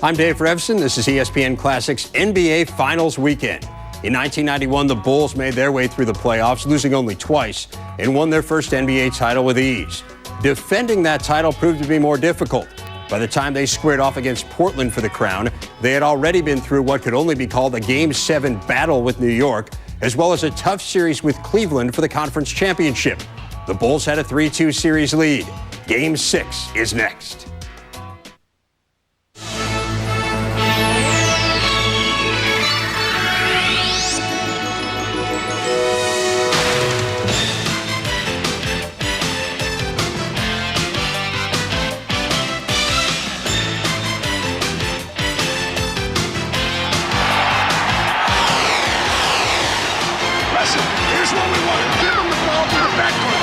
I'm Dave Revson. This is ESPN Classic's NBA Finals Weekend. In 1991, the Bulls made their way through the playoffs, losing only twice, and won their first NBA title with ease. Defending that title proved to be more difficult. By the time they squared off against Portland for the crown, they had already been through what could only be called a Game 7 battle with New York, as well as a tough series with Cleveland for the conference championship. The Bulls had a 3-2 series lead. Game 6 is next. Here's what we want. Give him the ball to the backcourt.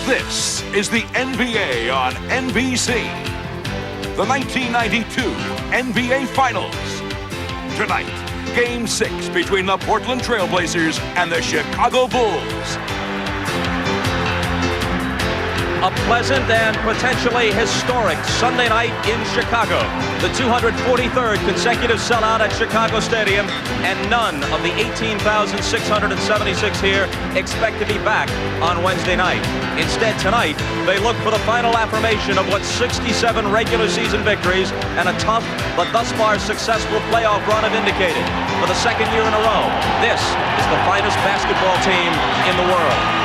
This is the NBA on NBC. The 1992 NBA Finals. Tonight, Game 6 between the Portland Trail Blazers and the Chicago Bulls. A pleasant and potentially historic Sunday night in Chicago. The 243rd consecutive sellout at Chicago Stadium, and none of the 18,676 here expect to be back on Wednesday night. Instead, tonight, they look for the final affirmation of what 67 regular season victories and a tough but thus far successful playoff run have indicated. For the second year in a row, this is the finest basketball team in the world.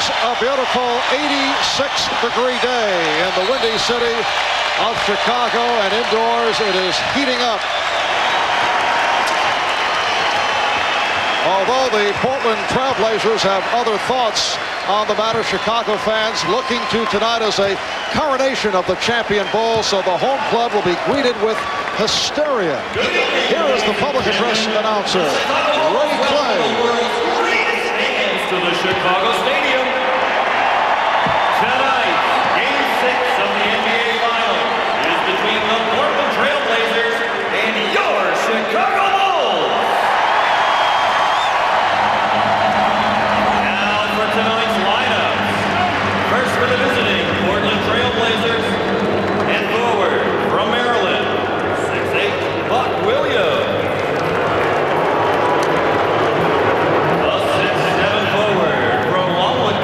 A beautiful 86-degree day in the windy city of Chicago, and indoors it is heating up. Although the Portland Trail Blazers have other thoughts on the matter, Chicago fans looking to tonight as a coronation of the champion Bulls, so the home club will be greeted with hysteria. Here is the public address announcer, Clyde. To the Chicago Stadium. Tonight, Game 6 of the NBA Finals is between the Portland Trail Blazers and your Chicago Bulls. Now for tonight's lineups. First for the visiting Portland Trail Blazers, and forward from Maryland, 6'8", Buck Williams. The 6'7" forward from Longwood,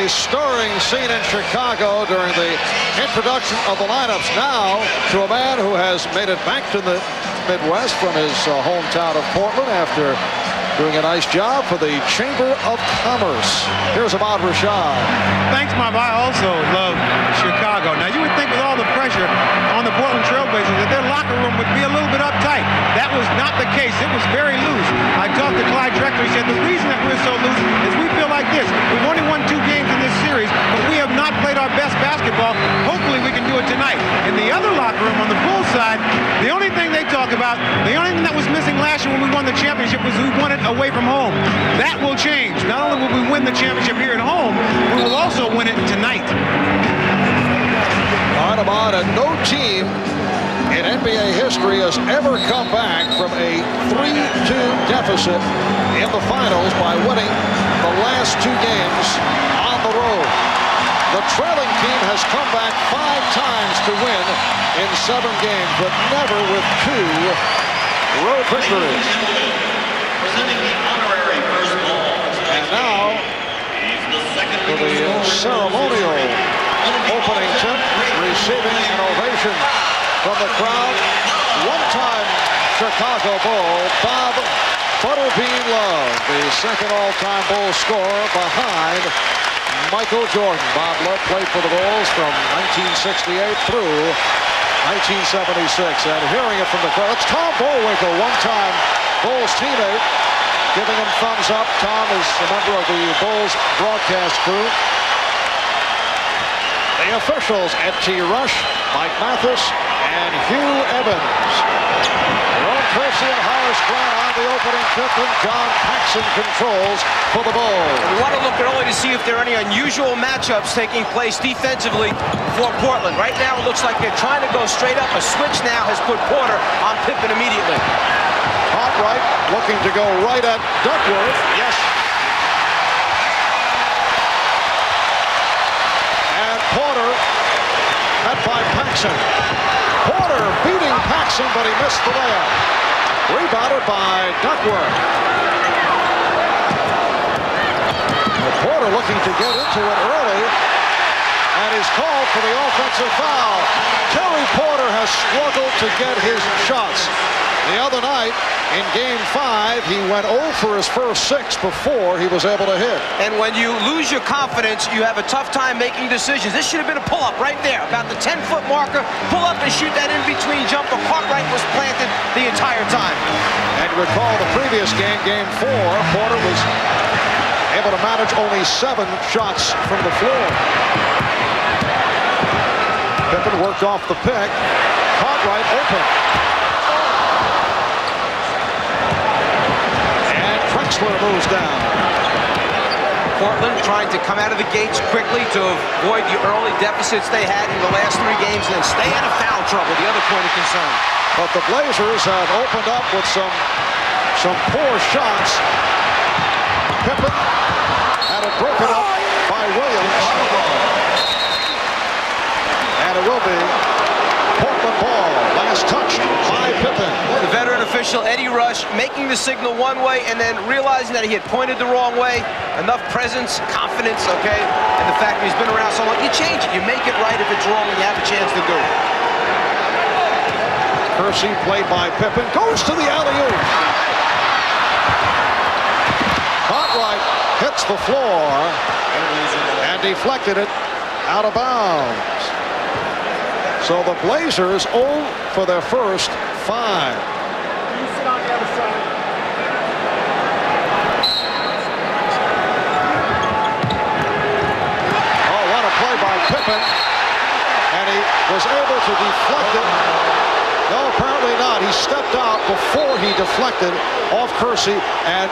a stirring scene in Chicago during the introduction of the lineups. Now to a man who has made it back to the Midwest from his hometown of Portland after doing a nice job for the Chamber of Commerce. Here's Ahmad Rashad. Thanks, Mom. I also love Chicago. Now, you would think with all the pressure on the Portland Trailblazers that their locker room would be a little bit uptight. That was not the case. It was very loose. I talked to Clyde Drexler. He said the reason that we're so loose is we feel like this. We've only won 2 games in this series, but we have not played our best basketball. Hopefully we can do it tonight. In the other locker room on the Bulls side, the only thing they talk about, the only thing that was missing last year when we won the championship was we won it away from home. That will change. Not only will we win the championship here at home, we will also win it tonight. Ahmad, and no team in NBA history has ever come back from a 3-2 deficit in the finals by winning the last 2 games on the road. The trailing team has come back 5 times to win in 7 games, but never with 2 road victories. Presenting the honorary first ball. And now, for the ceremonial opening tip, receiving an ovation from the crowd, one-time Chicago Bull, Bob Butterbean Love, the second all-time Bull scorer behind Michael Jordan. Bob Love played for the Bulls from 1968 through 1976. And hearing it from the crowd, it's Tom Bullwinkle, one-time Bulls teammate, giving him thumbs up. Tom is a member of the Bulls broadcast crew. The officials, Ed T. Rush, Mike Mathis, and Hugh Evans. Ron Percy and Horace Grant on the opening tip, and John Paxson controls for the Bulls. We want to look early to see if there are any unusual matchups taking place defensively for Portland. Right now, it looks like they're trying to go straight up. A switch now has put Porter on Pippen immediately. Cartwright looking to go right at Duckworth. Yes. And Porter met by Paxson. Porter beating Paxson, but he missed the layup. Rebounded by Duckworth. Porter looking to get into it early, and he's called for the offensive foul. Terry Porter has struggled to get his shots. The other night, in Game 5, he went 0 for his first 6 before he was able to hit. And when you lose your confidence, you have a tough time making decisions. This should have been a pull-up right there, about the 10-foot marker. Pull up and shoot that in-between jumper. Cartwright was planted the entire time. And recall the previous game, Game 4, Porter was able to manage only 7 shots from the floor. Pippen worked off the pick. Cartwright open. Drexler moves down. Portland trying to come out of the gates quickly to avoid the early deficits they had in the last 3 games and then stay out of foul trouble, the other point of concern. But the Blazers have opened up with some poor shots. Pippen had it broken up by Williams. And it will be Portland ball. Last touch by Pippen. The veteran official, Eddie Rush, making the signal one way and then realizing that he had pointed the wrong way. Enough presence, confidence, okay? And the fact that he's been around so long, you change it. You make it right if it's wrong and you have a chance to do it. Percy played by Pippen. Goes to the alley-oop. Cartwright hits the floor and deflected it out of bounds. So the Blazers 0 for their first 5. You sit on the other side. Oh, what a play by Pippen. And he was able to deflect it. No, apparently not. He stepped out before he deflected off Kersey, and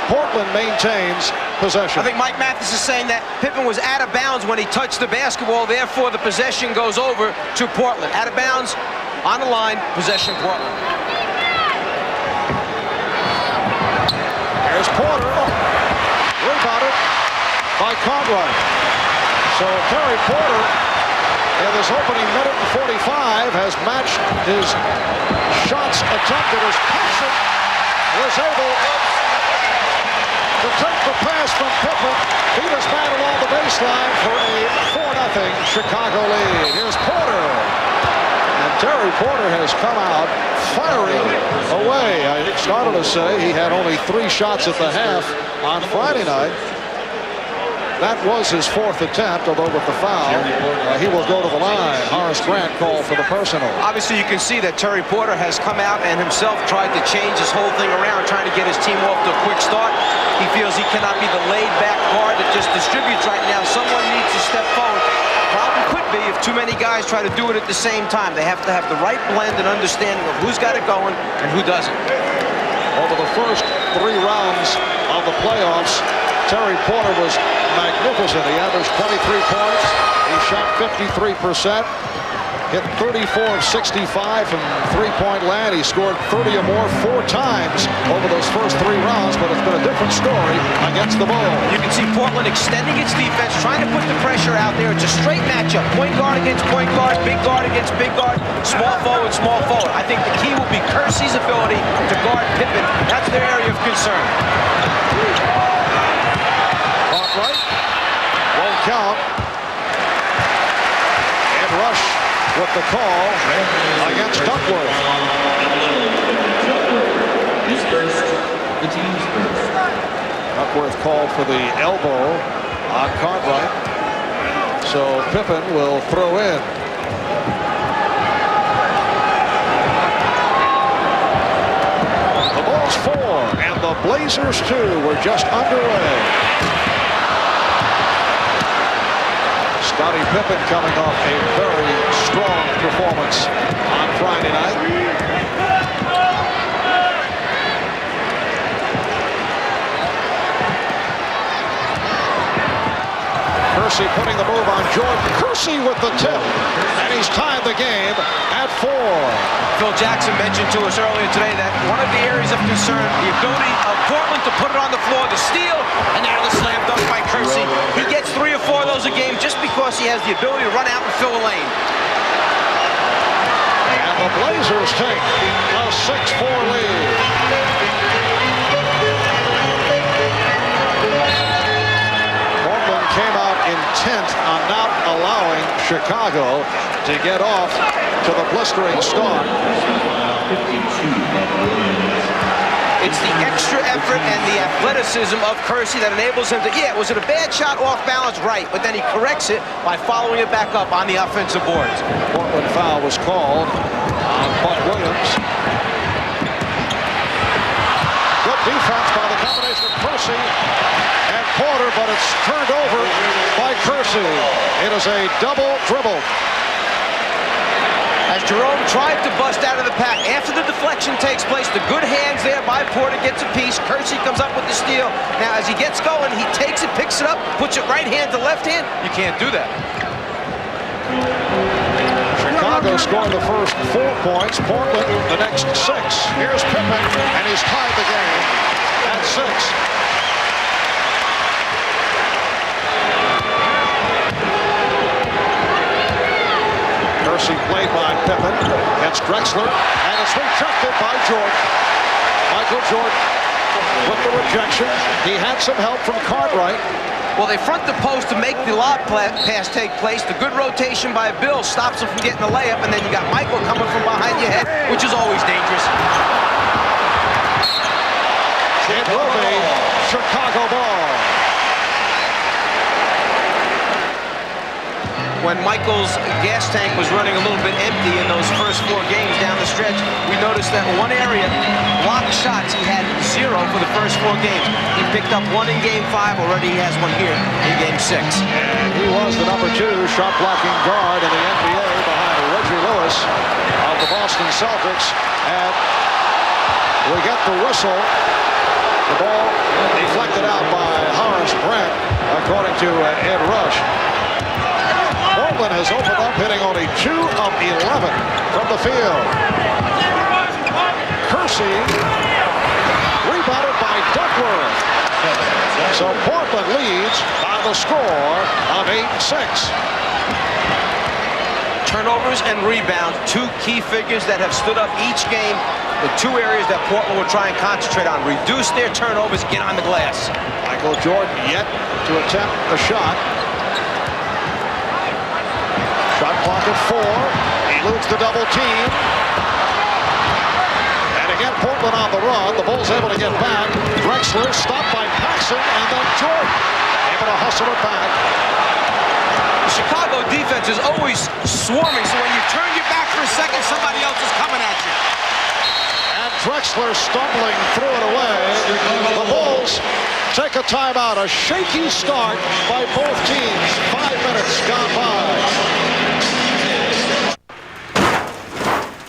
Portland maintains possession. I think Mike Mathis is saying that Pippen was out of bounds when he touched the basketball, therefore the possession goes over to Portland. Out of bounds, on the line, possession Portland. There's Porter. Rebounded by Cartwright. So Terry Porter, in this opening minute and 45, has matched his shots attempted as Paxson was able to take the pass from Pippen. Beat his man along the baseline for a 4-0 Chicago lead. Here's Porter. And Terry Porter has come out firing away. I started to say he had only 3 shots at the half on Friday night. That was his 4th attempt, although with the foul, he will go to the line. Horace Grant called for the personal. Obviously, you can see that Terry Porter has come out and himself tried to change his whole thing around, trying to get his team off to a quick start. He feels he cannot be the laid-back guard that just distributes right now. Someone needs to step forward. Problem could be if too many guys try to do it at the same time. They have to have the right blend and understanding of who's got it going and who doesn't. Over the first 3 rounds of the playoffs, Terry Porter was magnificent. He averaged 23 points. He shot 53%. Hit 34 of 65 from three-point land. He scored 30 or more 4 times over those first 3 rounds, but it's been a different story against the Bulls. You can see Portland extending its defense, trying to put the pressure out there. It's a straight matchup. Point guard against point guard, big guard against big guard, small forward, small forward. I think the key will be Kersey's ability to guard Pippen. That's their area of concern. Right. Won't count. And Rush with the call against Duckworth. Duckworth called for the elbow on Cartwright. So Pippen will throw in. The Bulls 4 and the Blazers 2 were just underway. Scottie Pippen coming off a very strong performance on Friday night. Kersey putting the move on Jordan. Kersey with the tip, and he's tied the game at 4. Phil Jackson mentioned to us earlier today that one of the areas of concern, the ability of Portland to put it on the floor, the steal, and now the slam dunk by Kersey. He gets 3 or 4 of those a game just because he has the ability to run out and fill a lane. And the Blazers take a 6-4 lead. Portland came out intent on not allowing Chicago to get off to the blistering start. It's the extra effort and the athleticism of Kersey that enables him to, was it a bad shot off balance? Right, but then he corrects it by following it back up on the offensive boards. Portland foul was called on Bud Williams. Good defense by the combination of Kersey and Porter, but it's turned over by Kersey. It is a double dribble. As Jerome tried to bust out of the pack, after the deflection takes place, the good hands there by Porter gets a piece. Kersey comes up with the steal. Now, as he gets going, he takes it, picks it up, puts it right hand to left hand. You can't do that. Chicago scored the first 4 points. Portland the next 6. Here's Pippen, and he's tied the game at 6. Kersey played by Pippen against Drexler, and it's rejected by Jordan. Michael Jordan with the rejection. He had some help from Cartwright. Well, they front the post to make the lob pass take place. The good rotation by Bill stops him from getting the layup, and then you got Michael coming from behind your head, which is always dangerous. It will be Chicago ball. When Michael's gas tank was running a little bit empty in those first 4 games down the stretch, we noticed that one area, blocked shots, he had 0 for the first 4 games. He picked up 1 in Game 5. Already he has 1 here in Game 6. And he was the number 2 shot blocking guard in the NBA behind Reggie Lewis of the Boston Celtics. And we get the whistle. The ball deflected out by Horace Grant, according to Ed Rush. Portland has opened up, hitting only 2 of 11 from the field. Kersey rebounded by Duckworth. So Portland leads by the score of 8-6. Turnovers and rebounds, 2 key figures that have stood up each game the two areas that Portland will try and concentrate on. Reduce their turnovers, get on the glass. Michael Jordan yet to attempt a shot. Shot clock at 4. Eludes the double team. And again, Portland on the run. The Bulls able to get back. Drexler stopped by Hansen, and then Jordan able to hustle it back. The Chicago defense is always swarming, so when you turn your back for a second, somebody else is coming at you. And Drexler stumbling threw it away. The Bulls take a timeout. A shaky start by both teams. 5 minutes gone by.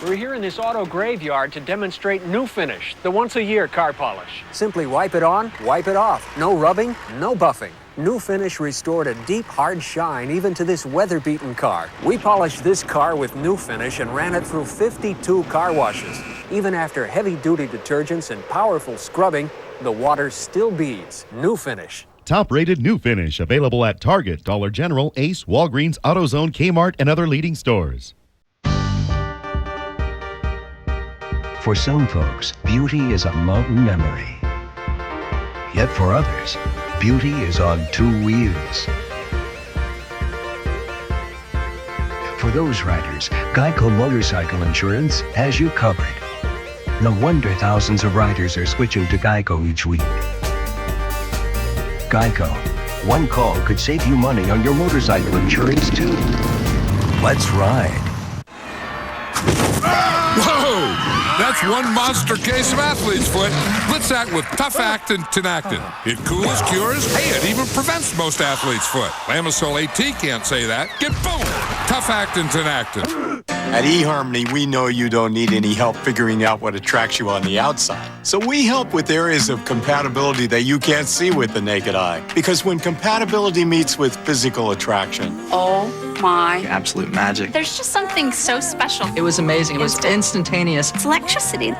We're here in this auto graveyard to demonstrate New Finish, the once-a-year car polish. Simply wipe it on, wipe it off. No rubbing, no buffing. New Finish restored a deep, hard shine even to this weather-beaten car. We polished this car with New Finish and ran it through 52 car washes. Even after heavy-duty detergents and powerful scrubbing, the water still beads. New Finish. Top-rated New Finish, available at Target, Dollar General, Ace, Walgreens, AutoZone, Kmart, and other leading stores. For some folks, beauty is a mountain memory. Yet for others, beauty is on 2 wheels. For those riders, Geico Motorcycle Insurance has you covered. No wonder thousands of riders are switching to Geico each week. Geico. One call could save you money on your motorcycle insurance, too. Let's ride. Whoa! That's one monster case of athlete's foot. Blitz Act with Tough Act and Tinactin. It cools, cures, hey, it even prevents most athlete's foot. Lamisol AT can't say that. Get boom! Tough Act and Tinactin. At eHarmony, we know you don't need any help figuring out what attracts you on the outside. So we help with areas of compatibility that you can't see with the naked eye. Because when compatibility meets with physical attraction, oh my. Absolute magic. There's just something so special. It was amazing. It was instantaneous. It's electricity.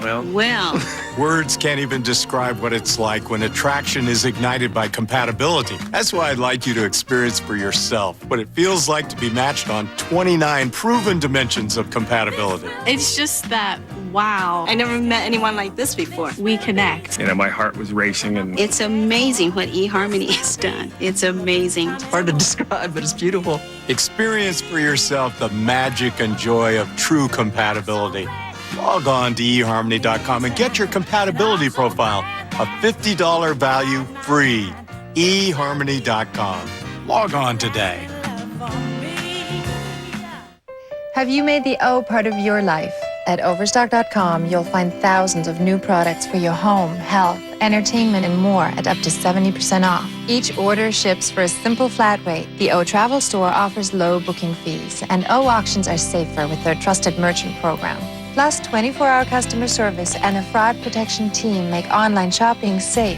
Well. Words can't even describe what it's like when attraction is ignited by compatibility. That's why I'd like you to experience for yourself what it feels like to be matched on 29 proven dimensions of compatibility. It's just that, wow. I never met anyone like this before. We connect. You know, my heart was racing and... It's amazing what eHarmony has done. It's amazing. It's hard to describe, but it's beautiful. Experience for yourself the magic and joy of true compatibility. Log on to eHarmony.com and get your compatibility profile. A $50 value free. eHarmony.com. Log on today. Have you made the O part of your life? At Overstock.com, you'll find thousands of new products for your home, health, entertainment, and more at up to 70% off. Each order ships for a simple flat rate. The O Travel Store offers low booking fees, and O auctions are safer with their trusted merchant program. Plus, 24-hour customer service and a fraud protection team make online shopping safe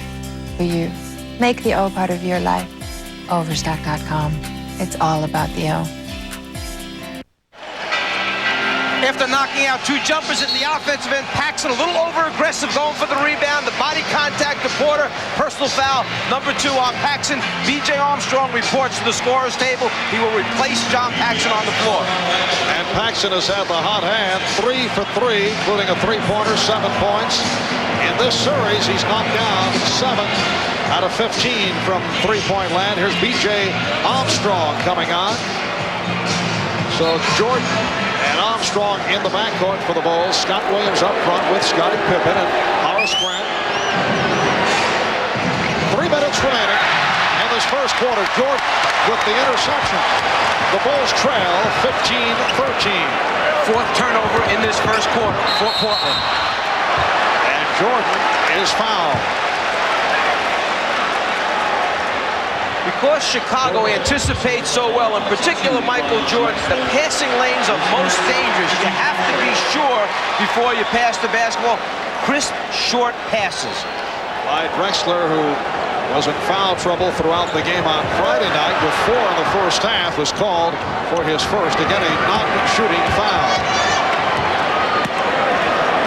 for you. Make the O part of your life. Overstock.com. It's all about the O. After knocking out 2 jumpers in the offensive end, Paxson a little over-aggressive going for the rebound. The body contact to Porter. Personal foul, number 2 on Paxson. B.J. Armstrong reports to the scorer's table. He will replace John Paxson on the floor. And Paxson has had the hot hand, 3 for 3, including a 3-pointer, 7 points. In this series, he's knocked down 7 out of 15 from three-point land. Here's B.J. Armstrong coming on. So Jordan and Armstrong in the backcourt for the Bulls. Scott Williams up front with Scottie Pippen and Horace Grant. 3 minutes remaining in this first quarter. Jordan with the interception. The Bulls trail 15-13. 4th turnover in this first quarter for Portland. And Jordan is fouled. Because Chicago anticipates so well, in particular Michael Jordan, the passing lanes are most dangerous. You have to be sure before you pass the basketball. Crisp, short passes. Clyde Drexler, who was in foul trouble throughout the game on Friday night with 4 in the first half, was called for his first. Again, a non-shooting foul.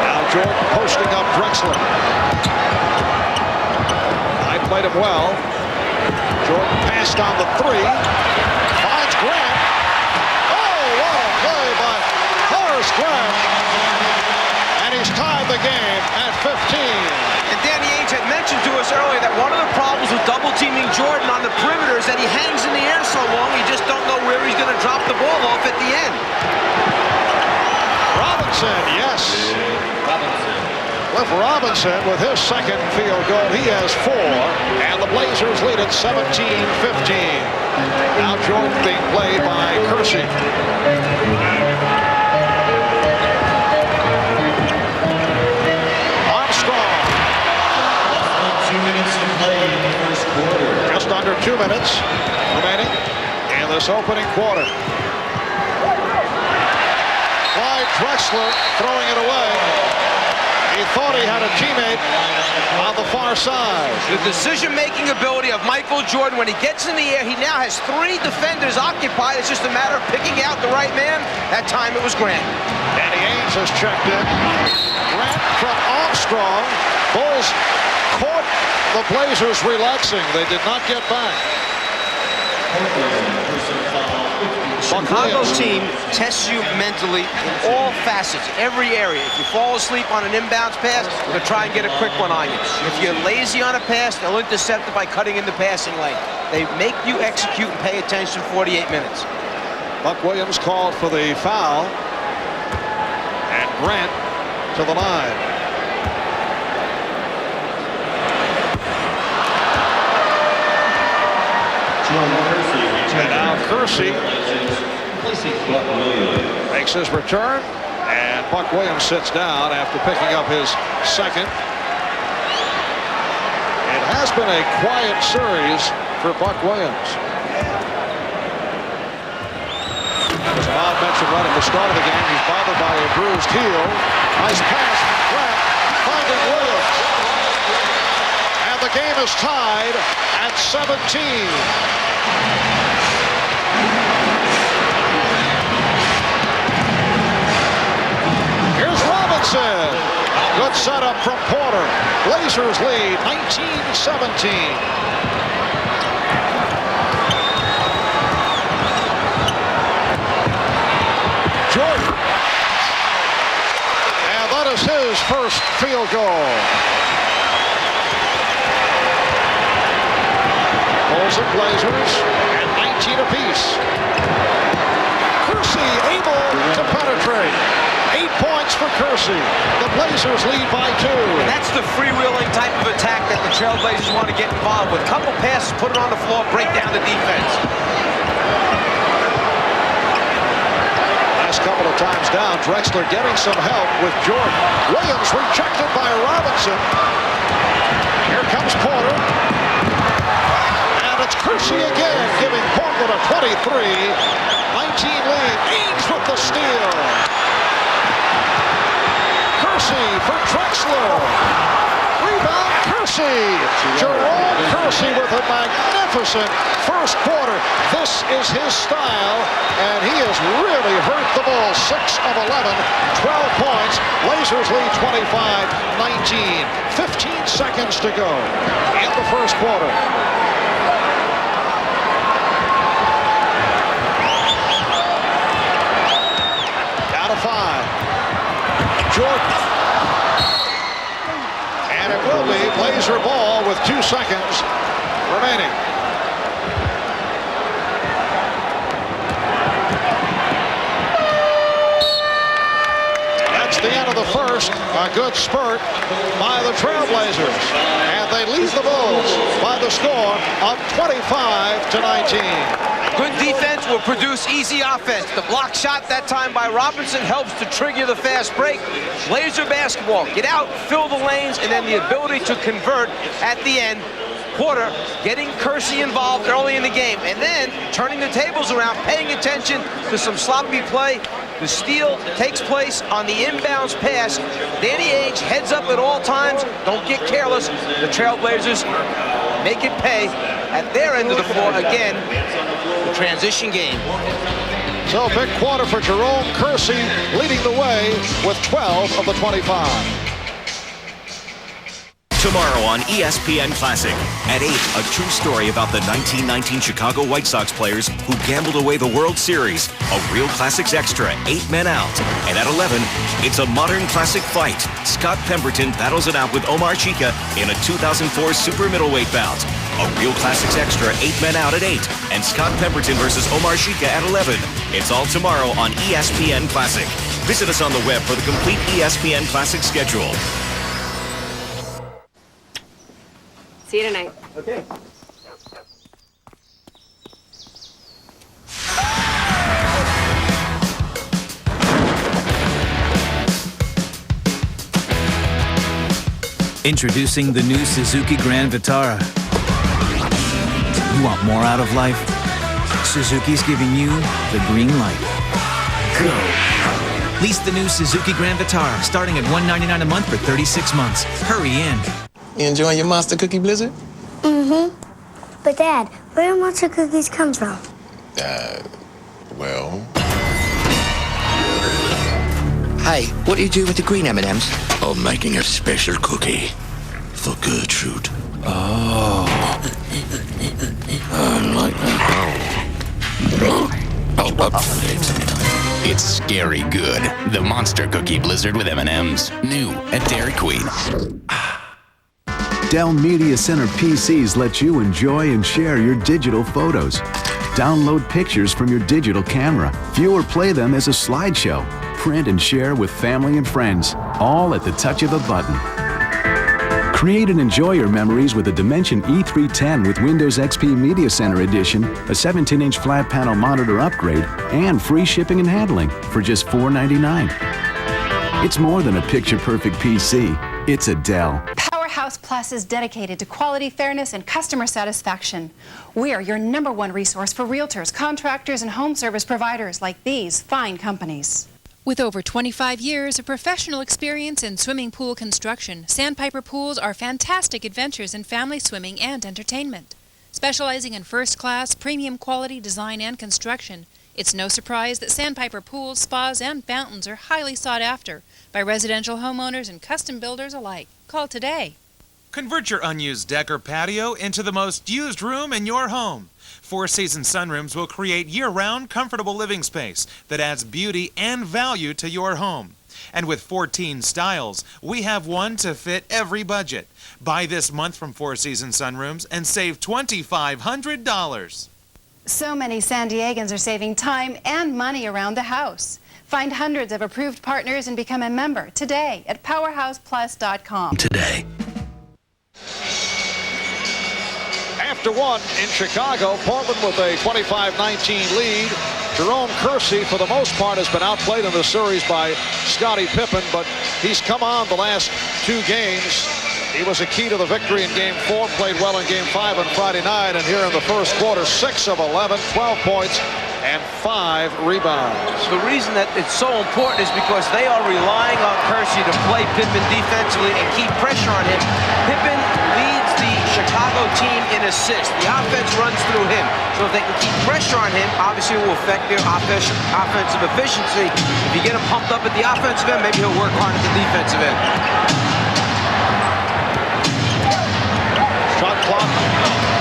Now Jordan posting up Drexler. I played him well. Jordan passed on the 3. Finds Grant. Oh, what a play by Horace Grant. And Danny Ainge had mentioned to us earlier that one of the problems with double teaming Jordan on the perimeter is that he hangs in the air so long, you just don't know where he's going to drop the ball off at the end. Robinson, yes. Cliff Robinson with his second field goal. He has 4, and the Blazers lead at 17-15. Now Jordan being played by Kersey. Armstrong. 2 minutes to play in the first quarter. Just under 2 minutes remaining in this opening quarter. Clyde Drexler throwing it away. He thought he had a teammate on the far side. The decision-making ability of Michael Jordan, when he gets in the air, he now has 3 defenders occupied. It's just a matter of picking out the right man. That time it was Grant. Danny Ainge has checked in. Grant from Armstrong. Bulls caught the Blazers relaxing. They did not get back. Chicago's team tests you mentally in all facets, every area. If you fall asleep on an inbounds pass, they'll try and get a quick one on you. If you're lazy on a pass, they'll intercept it by cutting in the passing lane. They make you execute and pay attention 48 minutes. Buck Williams called for the foul. And Grant to the line. And now Kersey makes his return, and Buck Williams sits down after picking up his second. It has been a quiet series for Buck Williams. As Bob mentioned right at the start of the game, he's bothered by a bruised heel. Nice pass from Grant, finding Williams. And the game is tied at 17. Good setup from Porter. Blazers lead 19-17. Jordan. And that is his first field goal. Bulls and Blazers at 19 apiece. Kersey able to penetrate. 8 points for Kersey. The Blazers lead by 2. And that's the freewheeling type of attack that the Trailblazers want to get involved with. Couple passes, put it on the floor, break down the defense. Last couple of times down, Drexler getting some help with Jordan. Williams rejected by Robinson. Here comes Porter. And it's Kersey again, giving Portland a 23-19 lead. Ainge with the steal. Kersey for Drexler. Rebound Kersey. Jerome Kersey with a magnificent first quarter. This is his style, and he has really hurt the Bulls. 6 of 11, 12 points. Blazers lead 25-19. 15 seconds to go in the first quarter. Down to 5. Jordan. And it will be Blazer ball with 2 seconds remaining. That's the end of the first. A good spurt by the Trailblazers. And they lead the Bulls by the score of 25-19. Good defense will produce easy offense. The block shot that time by Robinson helps to trigger the fast break. Blazer basketball, get out, fill the lanes, and then the ability to convert at the end. Porter getting Kersey involved early in the game, and then turning the tables around, paying attention to some sloppy play. The steal takes place on the inbounds pass. Danny Ainge heads up at all times. Don't get careless. The Trailblazers make it pay at their end of the floor again. The transition game. So big quarter for Jerome Kersey, leading the way with 12 of the 25. Tomorrow on ESPN Classic. At 8, a true story about the 1919 Chicago White Sox players who gambled away the World Series. A Real Classics Extra, 8 men out. And at 11, it's a modern classic fight. Scott Pemberton battles it out with Omar Chica in a 2004 super middleweight bout. A Real Classics Extra, 8 men out at 8. And Scott Pemberton versus Omar Chica at 11. It's all tomorrow on ESPN Classic. Visit us on the web for the complete ESPN Classic schedule. See you tonight. Okay. Introducing the new Suzuki Grand Vitara. You want more out of life? Suzuki's giving you the green light. Go. Lease the new Suzuki Grand Vitara starting at $199 a month for 36 months. Hurry in. You enjoying your Monster Cookie Blizzard? Mm-hmm. But Dad, where do Monster Cookies come from? Well... Hey, what do you do with the green M&Ms? I'm making a special cookie for Gertrude. Oh. I like that. Hold up for it. It's scary good. The Monster Cookie Blizzard with M&Ms. New at Dairy Queen. Dell Media Center PCs let you enjoy and share your digital photos. Download pictures from your digital camera, view or play them as a slideshow, print and share with family and friends, all at the touch of a button. Create and enjoy your memories with a Dimension E310 with Windows XP Media Center Edition, a 17-inch flat panel monitor upgrade, and free shipping and handling for just $499. It's more than a picture-perfect PC. It's a Dell. Powerhouse Plus is dedicated to quality, fairness, and customer satisfaction. We are your #1 resource for realtors, contractors, and home service providers like these fine companies. With over 25 years of professional experience in swimming pool construction, Sandpiper Pools are fantastic adventures in family swimming and entertainment. Specializing in first-class, premium quality design and construction, it's no surprise that Sandpiper Pools, spas, and fountains are highly sought after by residential homeowners and custom builders alike. Call today. Convert your unused deck or patio into the most used room in your home. Four Seasons Sunrooms will create year-round comfortable living space that adds beauty and value to your home. And with 14 styles, we have one to fit every budget. Buy this month from Four Seasons Sunrooms and save $2,500. So many San Diegans are saving time and money around the house. Find hundreds of approved partners and become a member today at PowerhousePlus.com. Today. After 1 in Chicago, Portland with a 25-19 lead. Jerome Kersey, for the most part, has been outplayed in the series by Scottie Pippen, but he's come on the last 2 games. He was a key to the victory in Game 4, played well in Game 5 on Friday night, and here in the first quarter, 6 of 11, 12 points, and 5 rebounds. The reason that it's so important is because they are relying on Kersey to play Pippen defensively and keep pressure on him. Pippen leads the Chicago team in assists. The offense runs through him. So if they can keep pressure on him, obviously it will affect their offensive efficiency. If you get him pumped up at the offensive end, maybe he'll work hard at the defensive end. Shot clock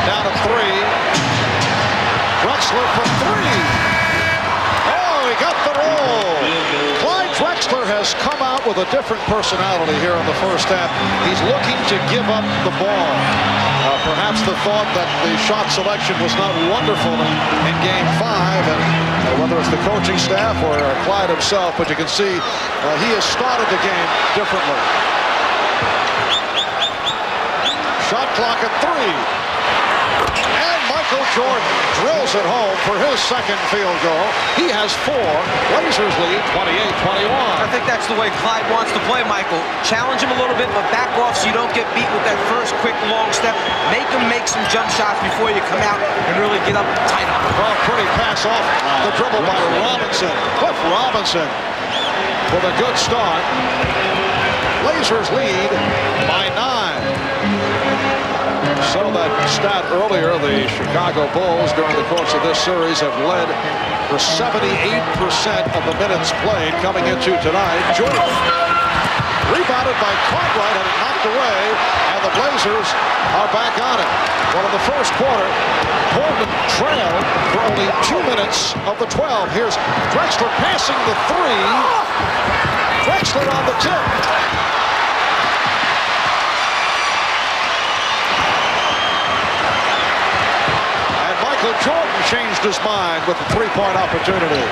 down to 3. Drexler for 3. Oh, he got the roll. Clyde Drexler has come out with a different personality here in the first half. He's looking to give up the ball. Perhaps the thought that the shot selection was not wonderful in Game 5, and whether it's the coaching staff or Clyde himself, but you can see he has started the game differently. Shot clock at 3. And Michael Jordan drills it home for his second field goal. He has 4. Blazers lead 28-21. I think that's the way Clyde wants to play, Michael. Challenge him a little bit, but back off so you don't get beat with that first quick long step. Make him make some jump shots before you come out and really get up tight on him. Well, pretty pass off the dribble by Robinson. Cliff Robinson with a good start. Blazers lead by 9. So that stat earlier, the Chicago Bulls during the course of this series have led for 78% of the minutes played coming into tonight. Jordan Rebounded by Clyde and knocked away, and the Blazers are back on it. Well, in the first quarter, Portland trailed for only 2 minutes of the 12. Here's Drexler passing the three. Drexler on the tip. And Michael Jordan changed his mind with the three-point opportunity.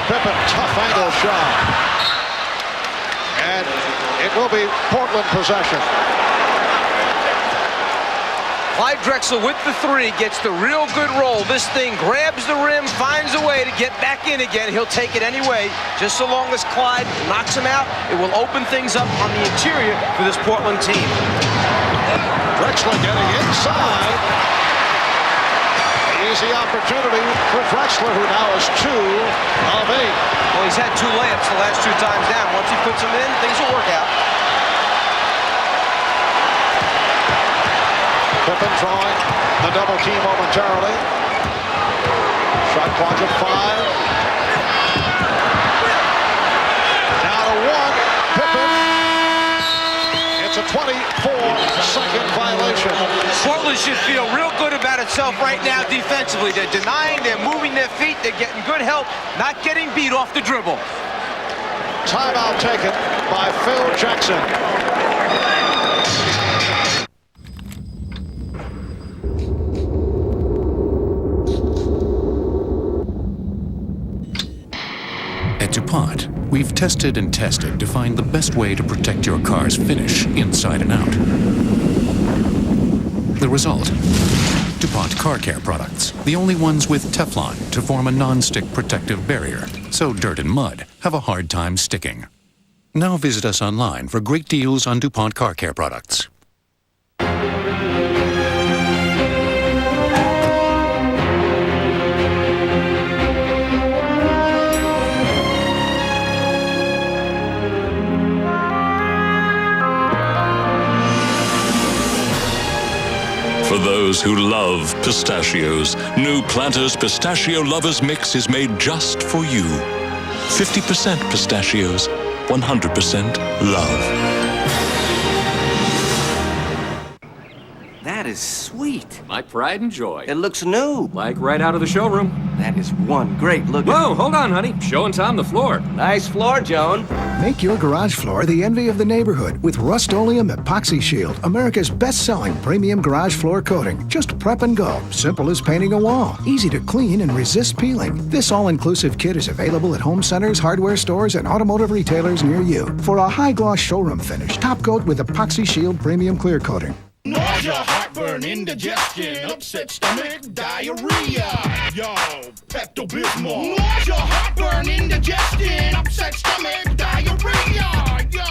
Pippen, tough angle shot. And it will be Portland possession. Clyde Drexler with the three gets the real good roll. This thing grabs the rim, finds a way to get back in again. He'll take it anyway. Just so long as Clyde knocks him out, it will open things up on the interior for this Portland team. Drexler getting inside. Easy opportunity for Drexler, who now is 2 of 8. Well, he's had 2 layups the last 2 times down. Once he puts them in, things will work out. Pippen drawing the double team momentarily. Shot clock at 5. Down to 1. Pippen. It's a 24-second violation. Portland should feel real good about itself right now defensively. They're denying, they're moving their feet, they're getting good help, not getting beat off the dribble. Timeout taken by Phil Jackson. At DuPont, we've tested and tested to find the best way to protect your car's finish inside and out. The result? DuPont car care products, the only ones with Teflon to form a non-stick protective barrier, so dirt and mud have a hard time sticking. Now visit us online for great deals on DuPont car care products. For those who love pistachios, new Planters Pistachio Lovers Mix is made just for you. 50% pistachios, 100% love. That is sweet. My pride and joy. It looks new. Like right out of the showroom. That is one great look. Whoa, hold on, honey. Showing Tom the floor. Nice floor, Joan. Make your garage floor the envy of the neighborhood with Rust-Oleum Epoxy Shield, America's best-selling premium garage floor coating. Just prep and go. Simple as painting a wall. Easy to clean and resist peeling. This all-inclusive kit is available at home centers, hardware stores, and automotive retailers near you. For a high-gloss showroom finish, top coat with Epoxy Shield Premium Clear Coating. Nausea, heartburn, indigestion, upset stomach, diarrhea. Yo, Pepto-Bismol. Nausea, heartburn, indigestion, upset stomach, diarrhea. Yo,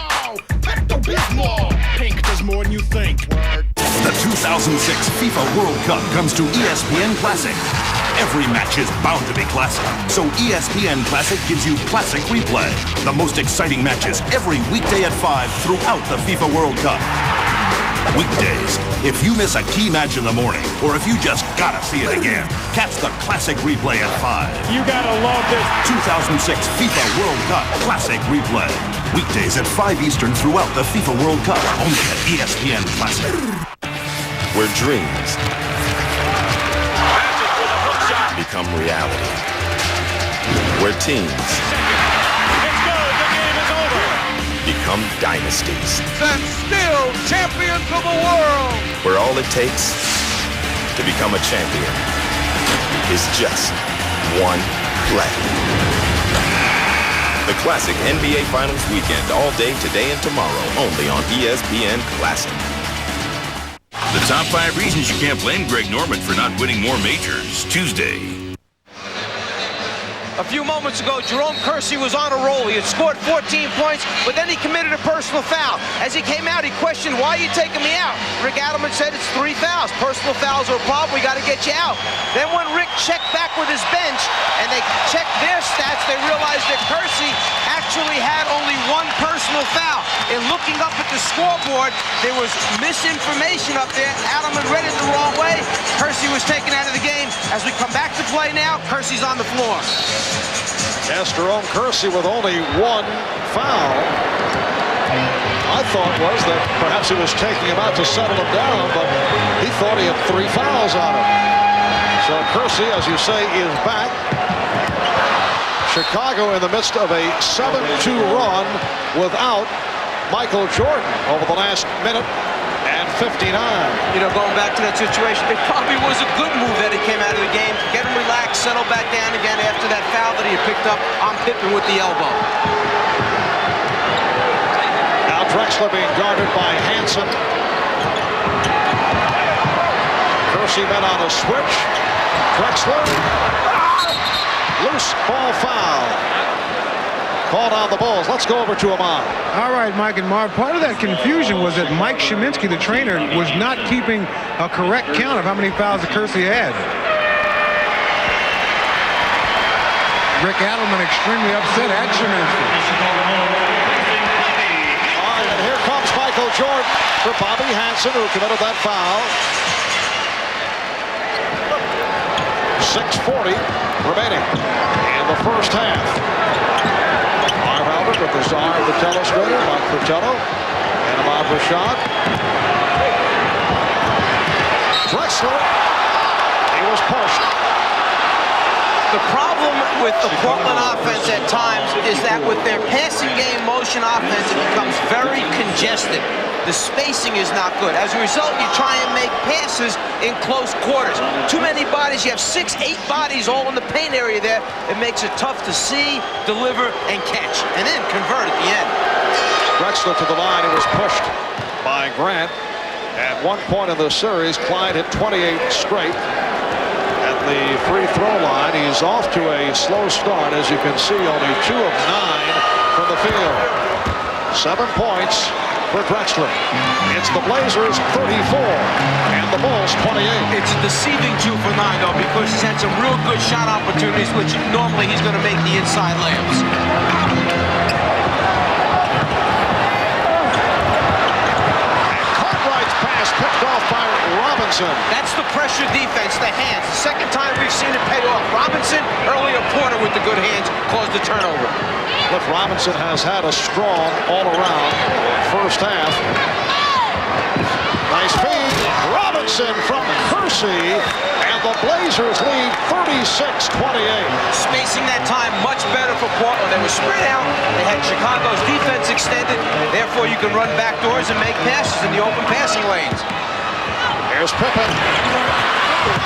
Pepto-Bismol. Pink does more than you think. Word. The 2006 FIFA World Cup comes to ESPN Classic. Every match is bound to be classic, so ESPN Classic gives you classic replay. The most exciting matches every weekday at 5 throughout the FIFA World Cup. Weekdays, if you miss a key match in the morning, or if you just gotta see it again, catch the classic replay at 5. You gotta love this. 2006 FIFA World Cup Classic Replay. Weekdays at 5 Eastern throughout the FIFA World Cup, only at ESPN Classic. Where dreams become reality. Where teams become dynasties. And still champions of the world. Where all it takes to become a champion is just one play. The Classic NBA Finals weekend, all day today and tomorrow, only on ESPN Classic. The top 5 reasons you can't blame Greg Norman for not winning more majors, Tuesday. A few moments ago, Jerome Kersey was on a roll. He had scored 14 points, but then he committed a personal foul. As he came out, he questioned, why are you taking me out? Rick Adelman said it's 3 fouls. Personal fouls are a problem. We got to get you out. Then when Rick checked back with his bench and they checked their stats, they realized that Kersey actually had only 1 personal foul. In looking up at the scoreboard, there was misinformation up there. Adelman read it the wrong way. Kersey was taken out of the game. As we come back to play now, Kersey's on the floor. Yes, Jerome Kersey with only 1 foul. I thought was that perhaps he was taking him out to settle him down, but he thought he had 3 fouls on him. So Kersey, as you say, is back. Chicago in the midst of a 7-2 run without Michael Jordan over the last minute and 59. You know, going back to that situation, it probably was a good move that he came out of the game. Get him relaxed, settle back down again after that foul that he picked up on Pippen with the elbow. Now Drexler being guarded by Hansen. Kersey met on a switch. Drexler. Loose ball foul. Called on the Bulls. Let's go over to Ahmad. All right, Mike and Marv. Part of that confusion was that Mike Sheminsky, the trainer, was not keeping a correct count of how many fouls that Kersey had. Rick Adelman extremely upset at Sheminsky. All right, and here comes Michael Jordan for Bobby Hansen, who committed that foul. 6:40 remaining in the first half. Marv Albert with the czar of the telestrator, Mike Fratello, and Ahmad Rashad. Drexler, he was pushed. The problem with the Portland offense at times is that with their passing game motion offense, it becomes very congested. The spacing is not good. As a result, you try and make passes in close quarters. Too many bodies. You have 6, 8 bodies all in the paint area there. It makes it tough to see, deliver, and catch, and then convert at the end. Drexler to the line. He was pushed by Grant. At one point in the series, Clyde hit 28 straight. At the free throw line, he's off to a slow start. As you can see, only 2 of 9 from the field. 7 points for Drexler. It's the Blazers 34 and the Bulls 28. It's a deceiving 2 for 9 though, because he's had some real good shot opportunities, which normally he's going to make the inside layups. And Cartwright's pass picked off by Robinson. That's the pressure defense, the hands. The second time we've seen it pay off. Robinson, earlier Porter with the good hands, caused the turnover. Cliff Robinson has had a strong all-around first half. Nice feed. Robinson from Kersey, and the Blazers lead 36-28. Spacing that time much better for Portland. They were spread out. They had Chicago's defense extended. Therefore, you can run back doors and make passes in the open passing lanes. Here's Pippen.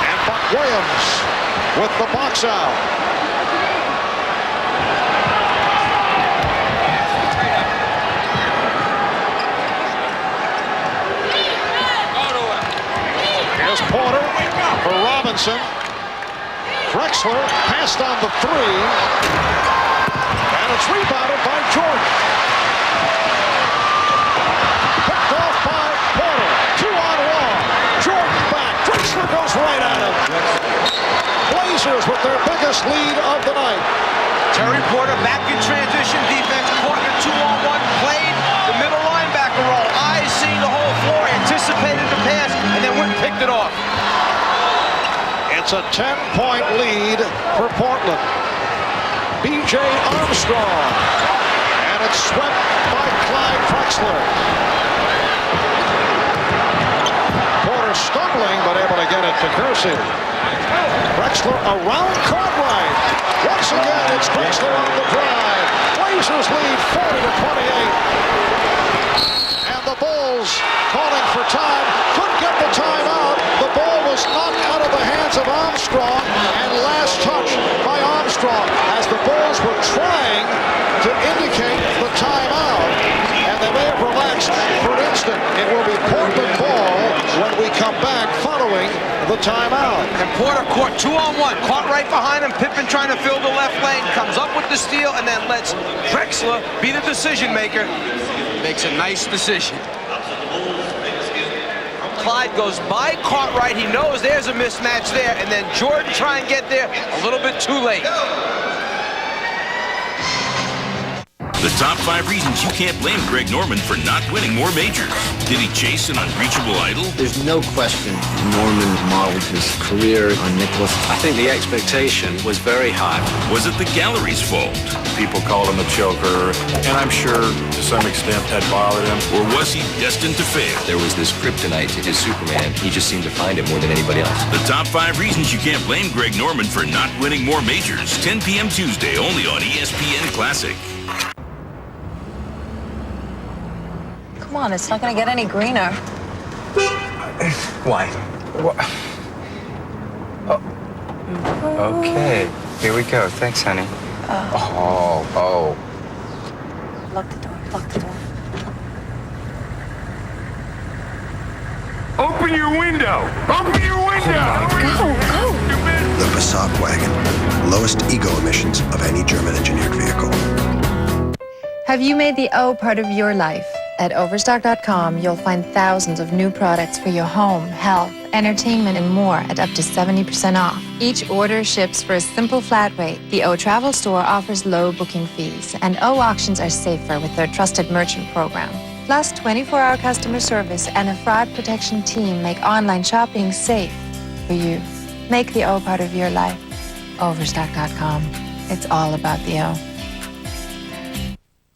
And Buck Williams with the box out. Porter for Robinson. Drexler passed on the 3. And it's rebounded by Jordan. Picked off by Porter. 2-on-1. Jordan back. Drexler goes right at him. Blazers with their biggest lead of the night. Terry Porter back in transition defense. Porter 2-on-1. Played the middle linebacker role. Eyes seeing the whole floor. Anticipated the pass. And then went and picked it off. It's a 10-point lead for Portland. B.J. Armstrong. And it's swept by Clyde Drexler. Porter stumbling, but able to get it to Kersey. Drexler around Cartwright. Once again, it's Drexler on the drive. Blazers lead 40-28. And the Bulls calling for time. Couldn't get the timeout. The ball was knocked out of the hands of Armstrong, and last touch by Armstrong as the Bulls were trying to indicate the timeout, and they may have relaxed for an instant. It will be Portland ball when we come back following the timeout. And Porter caught 2-on-1, caught right behind him. Pippen trying to fill the left lane, comes up with the steal, and then lets Drexler be the decision maker. Makes a nice decision. Clyde goes by Cartwright. He knows there's a mismatch there, and then Jordan trying to get there a little bit too late. The top 5 reasons you can't blame Greg Norman for not winning more majors. Did he chase an unreachable idol? There's no question Norman modeled his career on Nicklaus. I think the expectation was very high. Was it the gallery's fault? People called him a choker, and I'm sure to some extent that bothered him. Or was he destined to fail? There was this kryptonite to his Superman. He just seemed to find it more than anybody else. The top 5 reasons you can't blame Greg Norman for not winning more majors. 10 p.m. Tuesday, only on ESPN Classic. Come on, it's not going to get any greener. Why? Oh. Okay, here we go. Thanks, honey. Oh. Lock the door, lock the door. Open your window! Open your window! Go! The Passat wagon. Lowest ego emissions of any German-engineered vehicle. Have you made the O part of your life? At Overstock.com, you'll find thousands of new products for your home, health, entertainment, and more at up to 70% off. Each order ships for a simple flat rate. The O Travel Store offers low booking fees, and O auctions are safer with their trusted merchant program. Plus, 24-hour customer service and a fraud protection team make online shopping safe for you. Make the O part of your life. Overstock.com. It's all about the O.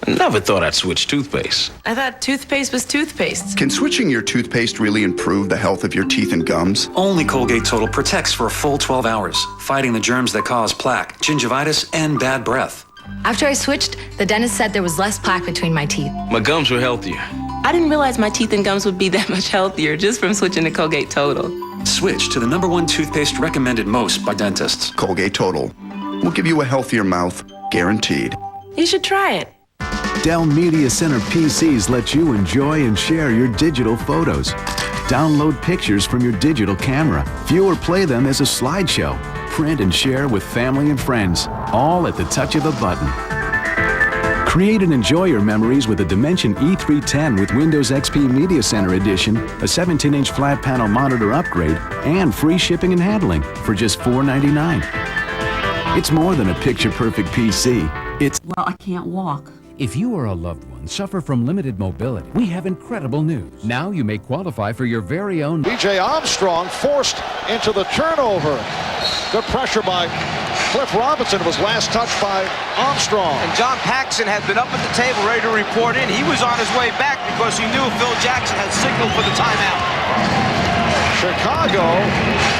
Never thought I'd switch toothpaste. I thought toothpaste was toothpaste. Can switching your toothpaste really improve the health of your teeth and gums? Only Colgate Total protects for a full 12 hours, fighting the germs that cause plaque, gingivitis, and bad breath. After I switched, the dentist said there was less plaque between my teeth. My gums were healthier. I didn't realize my teeth and gums would be that much healthier just from switching to Colgate Total. Switch to the #1 toothpaste recommended most by dentists. Colgate Total will give you a healthier mouth, guaranteed. You should try it. Dell Media Center PCs let you enjoy and share your digital photos. Download pictures from your digital camera, view or play them as a slideshow, print and share with family and friends, all at the touch of a button. Create and enjoy your memories with a Dimension E310 with Windows XP Media Center Edition, a 17-inch flat panel monitor upgrade, and free shipping and handling for just $499. It's more than a picture-perfect PC. Well, I can't walk. If you or a loved one suffer from limited mobility, we have incredible news. Now you may qualify for your very own B.J. Armstrong forced into the turnover. Good pressure by Cliff Robinson, was last touched by Armstrong. And John Paxson had been up at the table ready to report in. He was on his way back because he knew Phil Jackson had signaled for the timeout. Chicago,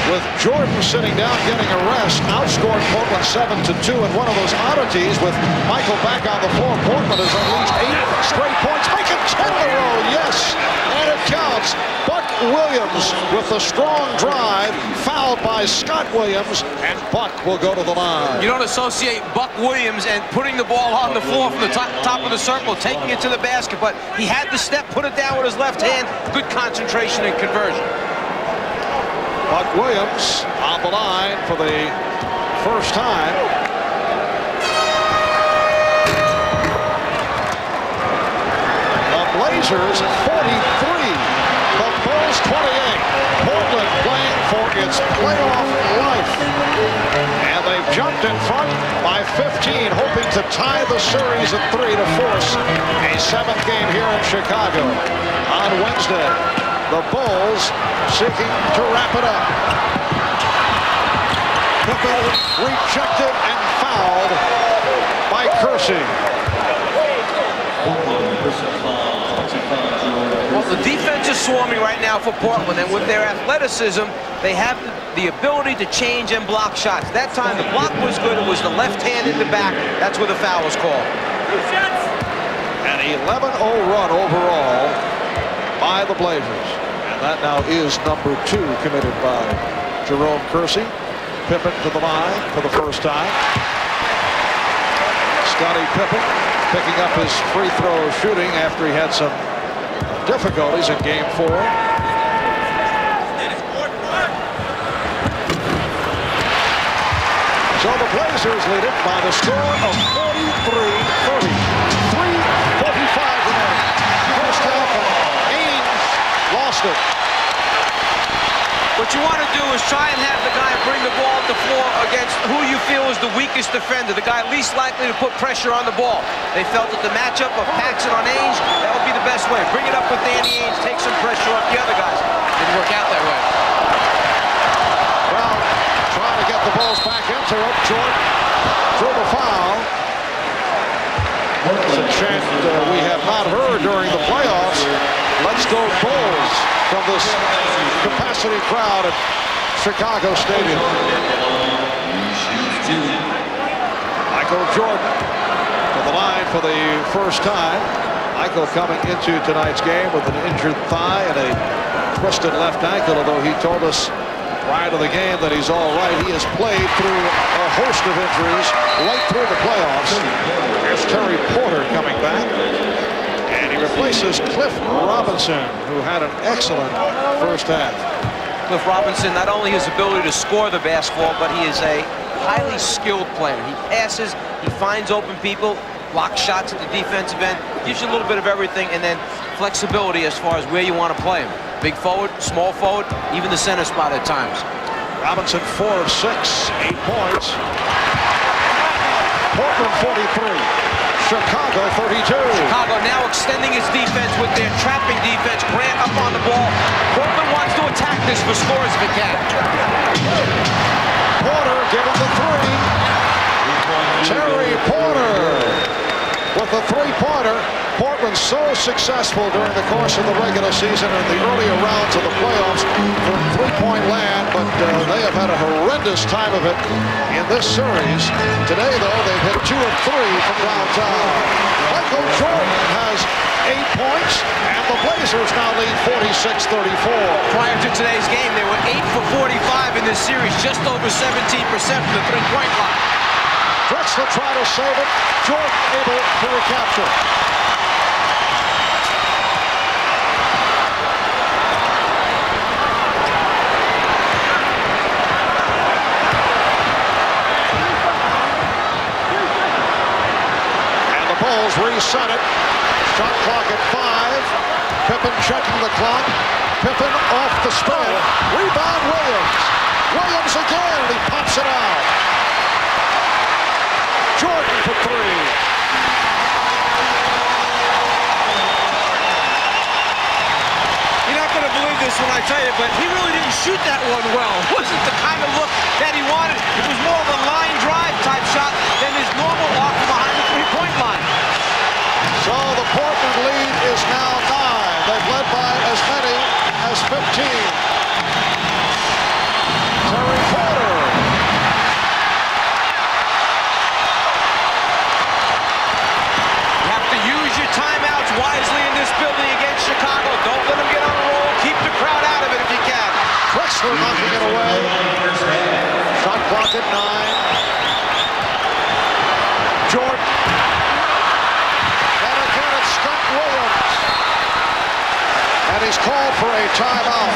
with Jordan sitting down getting a rest, outscored Portland 7-2 in one of those oddities with Michael back on the floor. Portland has unleashed 8 straight points, making 10 in a row, yes, and it counts. Buck Williams with the strong drive, fouled by Scott Williams, and Buck will go to the line. You don't associate Buck Williams and putting the ball on the floor from the top of the circle, taking it to the basket, but he had the step, put it down with his left hand, good concentration and conversion. Buck Williams on the line for the first time. The Blazers 43, the Bulls 28. Portland playing for its playoff life. And they've jumped in front by 15, hoping to tie the series at 3 to force a 7th game here in Chicago on Wednesday. The Bulls seeking to wrap it up. Pippen rejected and fouled by Kersey. Well, the defense is swarming right now for Portland, and with their athleticism, they have the ability to change and block shots. That time, the block was good. It was the left hand in the back. That's where the foul was called. An 11-0 run overall by the Blazers. And that now is number 2 committed by Jerome Kersey. Pippen to the line for the first time. Scottie Pippen picking up his free throw shooting after he had some difficulties in game 4. So the Blazers lead it by the score of 43-30. 3:45 remaining. First half, and Ames lost it. What What you want to do is try and have the guy bring the ball up the floor against who you feel is the weakest defender, the guy least likely to put pressure on the ball. They felt that the matchup of Paxson on Ainge, that would be the best way. Bring it up with Danny Ainge, take some pressure off the other guys. Didn't work out that way. Brown trying to get the Bulls back into it. Jordan drew the foul. It's a chant we have not heard during the playoffs. Let's go Bulls from this capacity crowd at Chicago Stadium. Michael Jordan to the line for the first time. Michael coming into tonight's game with an injured thigh and a twisted left ankle, although he told us prior to the game that he's all right. He has played through a host of injuries right through the playoffs. Here's Terry Porter coming back. And he replaces Cliff Robinson, who had an excellent first half. Cliff Robinson, not only his ability to score the basketball, but he is a highly skilled player. He passes, he finds open people, blocks shots at the defensive end, gives you a little bit of everything, and then flexibility as far as where you want to play him. Big forward, small forward, even the center spot at times. Robinson 4 of 6, 8 points. Portland 43. Chicago 32. Chicago now extending his defense with their trapping defense. Grant up on the ball. Portland wants to attack this for scores if it can. Porter giving the three. Terry Porter with the three-pointer. Portland so successful during the course of the regular season and the earlier rounds of the playoffs from three-point land, but they have had a horrendous time of it in this series. Today, though, they've hit 2 of 3 from downtown. Michael Jordan has 8 points, and the Blazers now lead 46-34. Prior to today's game, they were 8 for 45 in this series, just over 17% from the three-point line. Drexler trying to save it. Jordan able to recapture. And the Bulls reset it. Shot clock at 5. Pippen checking the clock. Pippen off the spin. Rebound Williams. Williams again. He pops it out. Jordan for 3. You're not going to believe this when I tell you, but he really didn't shoot that one well. It wasn't the kind of look that he wanted. It was more of a line drive type shot than his normal walk behind the three-point line. So the Portland lead is now 9. They've led by as many as 15. Terry Porter. Timeouts wisely in this building against Chicago. Don't let them get on a roll. Keep the crowd out of it if you can. Drexler knocking it away. Shot clock at 9. Jordan. And again it's Scott Williams. And he's called for a timeout.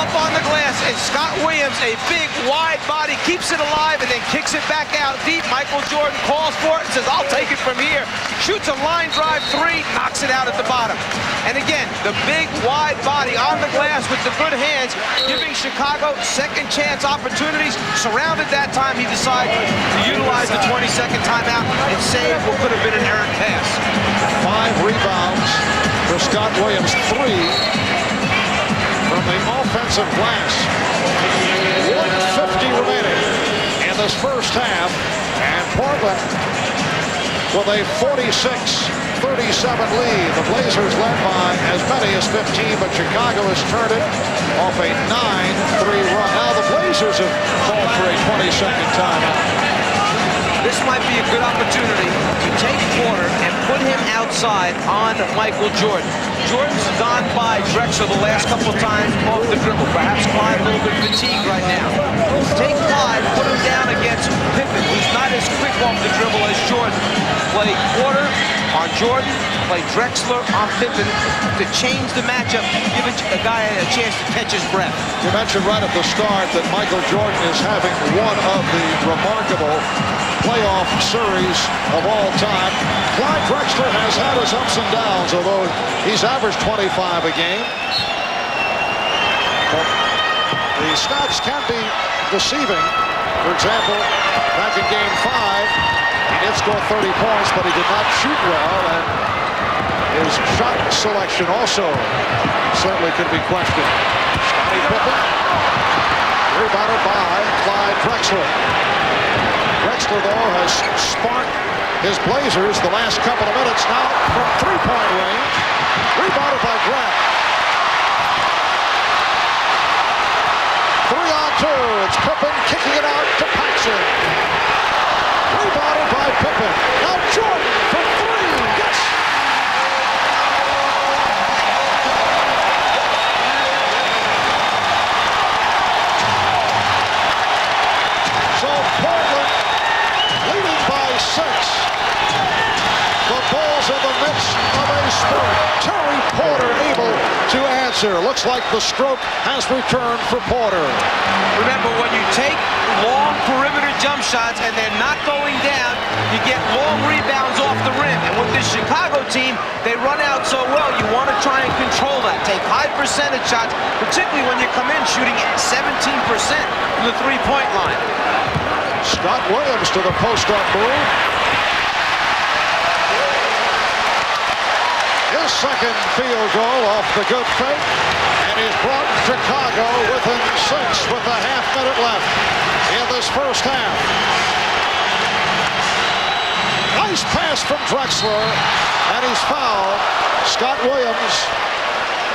On the glass, and Scott Williams, a big wide body, keeps it alive and then kicks it back out deep. Michael Jordan calls for it and says, I'll take it from here. Shoots a line drive 3, knocks it out at the bottom. And again, the big wide body on the glass with the good hands, giving Chicago second chance opportunities. Surrounded that time, he decided to utilize the 20-second timeout and save what could have been an errant pass. 5 rebounds for Scott Williams, 3 from the offensive glass. 1:50 remaining in this first half, and Portland with a 46-37 lead. The Blazers led by as many as 15, but Chicago has turned it off a 9-3 run. Now the Blazers have called for a 20-second timeout. This might be a good opportunity to take Porter and put him outside on Michael Jordan. Jordan's gone by Drexler the last couple of times off the dribble. Perhaps Clyde a little bit fatigued right now. Take Clyde, put him down against Pippen, who's not as quick off the dribble as Jordan. Play Porter on Jordan, play Drexler on Pippen to change the matchup, give a guy a chance to catch his breath. You mentioned right at the start that Michael Jordan is having one of the remarkable playoff series of all time. Clyde Drexler has had his ups and downs, although he's averaged 25 a game. But the stats can be deceiving. For example, back in Game 5, he did score 30 points, but he did not shoot well, and his shot selection also certainly could be questioned. Scottie Pippen, rebounded by Clyde Drexler. Drexler, though, has sparked his Blazers the last couple of minutes now from three-point range. Rebounded by Grant. 3-on-2. It's Pippen kicking it out to Paxson. Rebounded by Pippen. Now Jordan from three. Yes! So Portland leading by 6. The Bulls in the midst of a spurt. Terry Porter able to answer. Looks like the stroke has returned for Porter. Remember, when you take long perimeter jump shots and they're not going down, you get long rebounds off the rim. And with this Chicago team, they run out so well, you want to try and control that. Take high percentage shots, particularly when you come in shooting 17% from the three-point line. Scott Williams to the post-up move. His second field goal off the good fake. And he's brought Chicago within 6 with a half-minute left in this first half. Nice pass from Drexler, and he's fouled. Scott Williams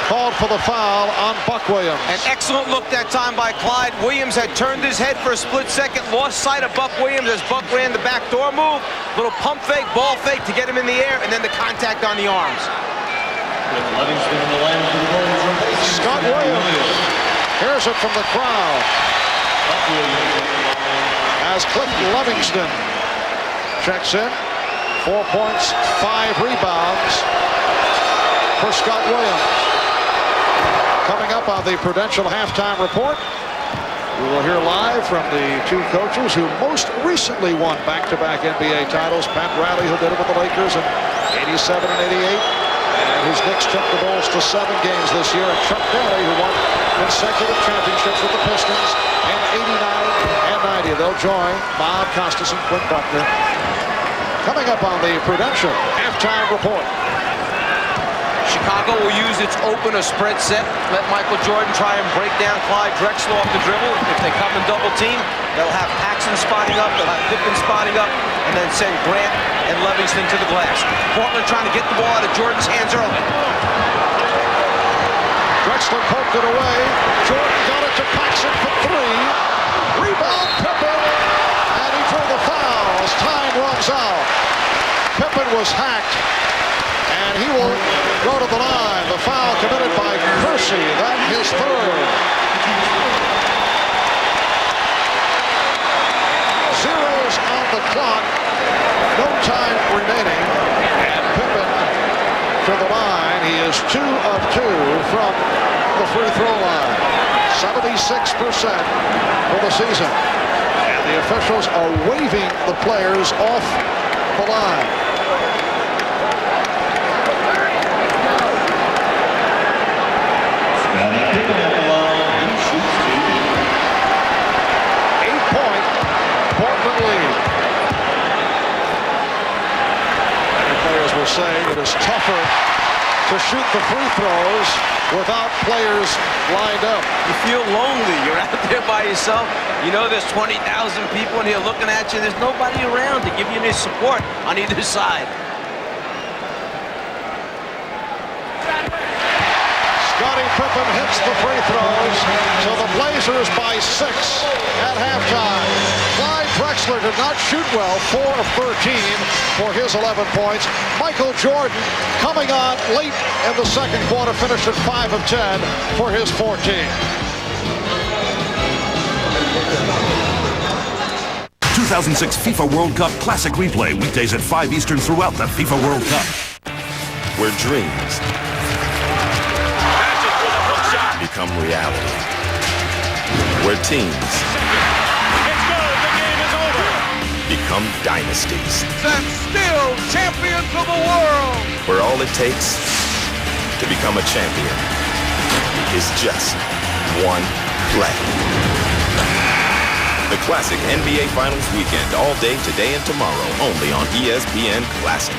called for the foul on Buck Williams. An excellent look that time by Clyde. Williams had turned his head for a split second, lost sight of Buck Williams as Buck ran the backdoor move. Little pump fake, ball fake to get him in the air, and then the contact on the arms. Scott Williams hears it from the crowd as Cliff Livingston checks in. 4 points, 5 rebounds for Scott Williams. Coming up on the Prudential halftime report, we will hear live from the two coaches who most recently won back-to-back NBA titles. Pat Riley, who did it with the Lakers in 87 and 88. And his Knicks took the Bulls to 7 games this year. And Chuck Daly, who won consecutive championships with the Pistons in 89 and 90. They'll join Bob Costas and Quinn Buckner. Coming up on the Prudential halftime report. Chicago will use its open or spread set. Let Michael Jordan try and break down Clyde Drexler off the dribble. If they come in double team, they'll have Paxson spotting up, they'll have Pippen spotting up, and then send Grant and Livingston to the glass. Portland trying to get the ball out of Jordan's hands early. Drexler poked it away. Jordan got it to Paxson for 3. Rebound Pippen, and he drew the foul as time runs out. Pippen was hacked, and he will go to the line. The foul committed by Percy. That is 3rd. Zeros on the clock. No time remaining. And Pippen to the line. He is 2 of 2 from the free throw line. 76% for the season. And the officials are waving the players off the line. Saying it is tougher to shoot the free throws without players lined up. You feel lonely. You're out there by yourself. You know there's 20,000 people in here looking at you. There's nobody around to give you any support on either side. Scottie Pippen hits the free throws, so the Blazers by 6 at halftime. Clyde Drexler did not shoot well, 4 of 13 for his 11 points. Michael Jordan coming on late in the second quarter, finished at 5 of 10 for his 14. '2006 FIFA World Cup Classic Replay, weekdays at 5 Eastern throughout the FIFA World Cup. Where dreams become reality. Where teams become dynasties. And still champions of the world. Where all it takes to become a champion is just one play. The Classic NBA Finals weekend, all day today and tomorrow, only on ESPN Classic.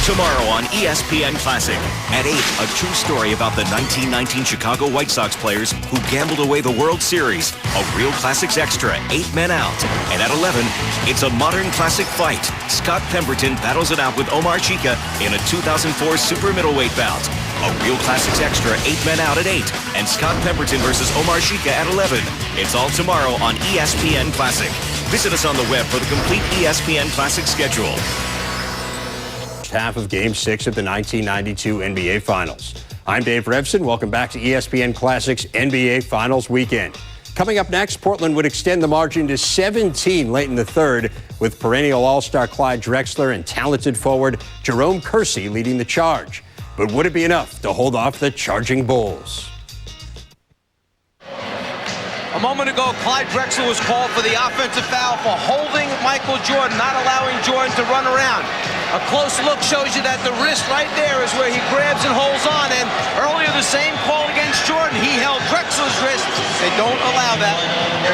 Tomorrow on ESPN Classic. At 8, a true story about the 1919 Chicago White Sox players who gambled away the World Series. A real Classics Extra, 8 men out. And at 11, it's a modern classic fight. Scott Pemberton battles it out with Omar Chica in a 2004 super middleweight bout. A real Classics Extra, 8 men out at 8. And Scott Pemberton versus Omar Chica at 11. It's all tomorrow on ESPN Classic. Visit us on the web for the complete ESPN Classic schedule. Half of Game 6 of the 1992 NBA Finals. I'm Dave Revson. Welcome back to ESPN Classic's NBA Finals weekend. Coming up next, Portland would extend the margin to 17 late in the third, with perennial all-star Clyde Drexler and talented forward Jerome Kersey leading the charge. But would it be enough to hold off the charging Bulls? A moment ago, Clyde Drexler was called for the offensive foul for holding Michael Jordan, not allowing Jordan to run around. A close look shows you that the wrist right there is where he grabs and holds on. And earlier, the same call against Jordan. He held Drexler's wrist. They don't allow that.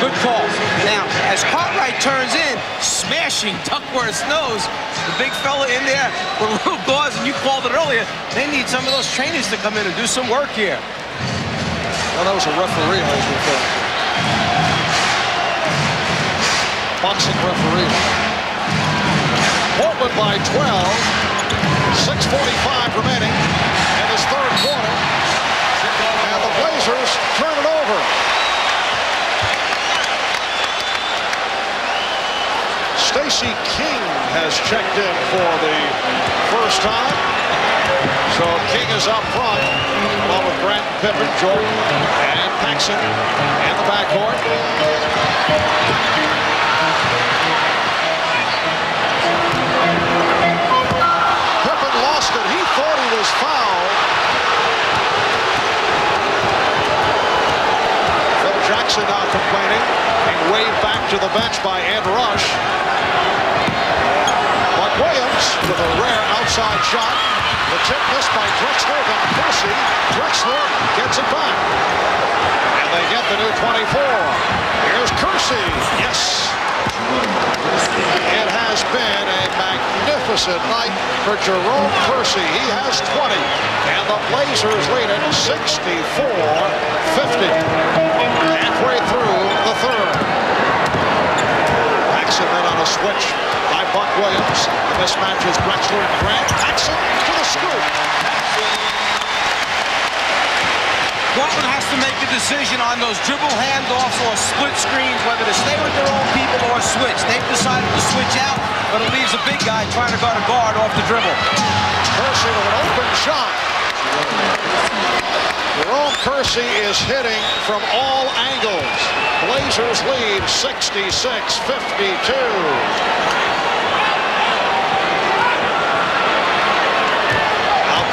Good call. Now, as Cartwright turns in, smashing Duckworth's nose, the big fella in there with little gauze, and you called it earlier, they need some of those trainees to come in and do some work here. Well, that was a referee, as we thought. Boxing referee. Portland by 12. 6:45 remaining in this third quarter. And the Blazers turn it over. Stacey King has checked in for the first time. So King is up front, along with Grant, Pippen, Jordan, and Hansen in the backcourt. Pippen lost it. He thought he was fouled. Phil Jackson now complaining, being waved back to the bench by Ed Rush. But Williams with a rare outside shot. The tip missed by Drexler, then Kersey. Drexler gets it back. And they get the new 24. Here's Kersey. Yes. It has been a magnificent night for Jerome Kersey. He has 20. And the Blazers lead it 64-50. Halfway through the third. Hansen then on a switch by Buck Williams. The mismatch is Drexler and Grant. Hansen to the scoop. Portland has to make a decision on those dribble handoffs or split screens, whether to stay with their own people or switch. They've decided to switch out, but it leaves a big guy trying to guard a guard off the dribble. Kersey with an open shot. Jerome Kersey is hitting from all angles. Blazers lead 66-52.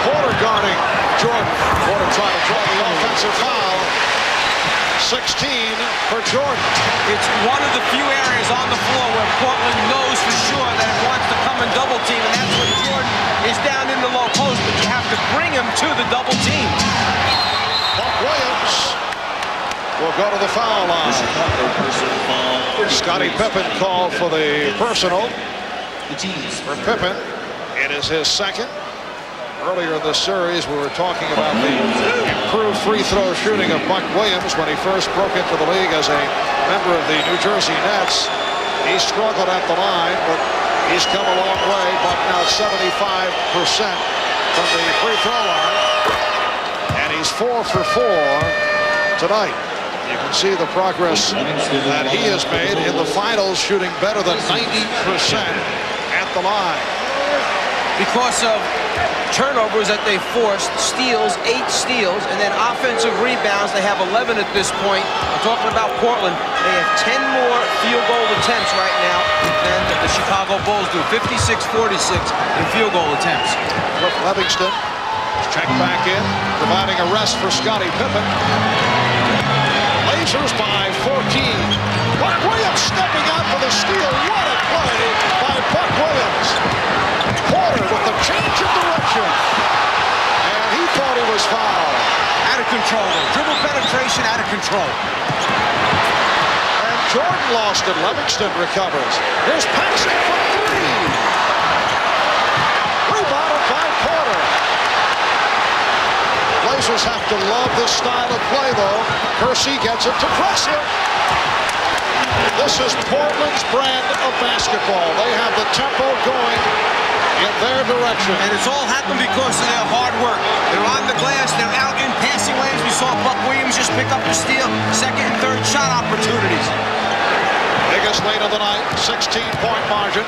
Porter guarding Jordan. Porter trying to draw the offensive foul. 16 for Jordan. It's one of the few areas on the floor where Portland knows for sure that it wants to come and double team, and that's when Jordan is down in the low post, but you have to bring him to the double team. Buck Williams will go to the foul line. Scottie Pippen called for the personal. For Pippen, it is his second. Earlier in this series, we were talking about the improved free throw shooting of Buck Williams when he first broke into the league as a member of the New Jersey Nets. He struggled at the line, but he's come a long way. Buck now 75% from the free throw line. And he's 4 for 4 tonight. You can see the progress that he has made in the finals, shooting better than 90% at the line. Because of turnovers that they forced, steals, 8 steals, and then offensive rebounds. They have 11 at this point. I'm talking about Portland. They have 10 more field goal attempts right now than the Chicago Bulls do. 56-46 in field goal attempts. Cliff Livingston checked back in, providing a rest for Scottie Pippen. Blazers by 14. Buck Williams. stepping out for the steal. What a play by Buck Williams. Porter with the change of direction. And he thought he was fouled. Out of control. Dribble penetration out of control. And Jordan lost it. Livingston recovers. Here's Paxson for three. Rebounded by Porter. Blazers have to love this style of play, though. Kersey gets it to Drexler. This is Portland's brand of basketball. They have the tempo going in their direction. And it's all happened because of their hard work. They're on the glass. They're out in passing lanes. We saw Buck Williams just pick up the steal. Second and third shot opportunities. Biggest lead of the night, 16-point margin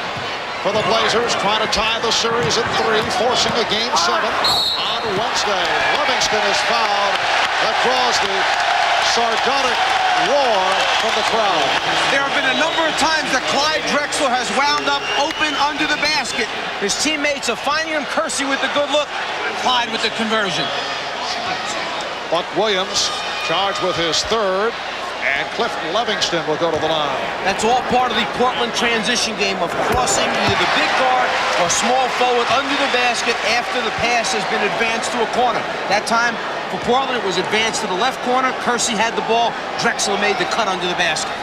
for the Blazers, trying to tie the series at 3, forcing a Game 7 on Wednesday. Livingston is fouled. That draws the sardonic roar from the crowd. There have been a number of times that Clyde Drexler has wound up open under the basket. His teammates are finding him. Kersey with the good look, Clyde with the conversion. Buck Williams charged with his third. And Clifton Livingston will go to the line. That's all part of the Portland transition game of crossing either the big guard or small forward under the basket after the pass has been advanced to a corner. That time for Portland it was advanced to the left corner. Kersey had the ball. Drexler made the cut under the basket.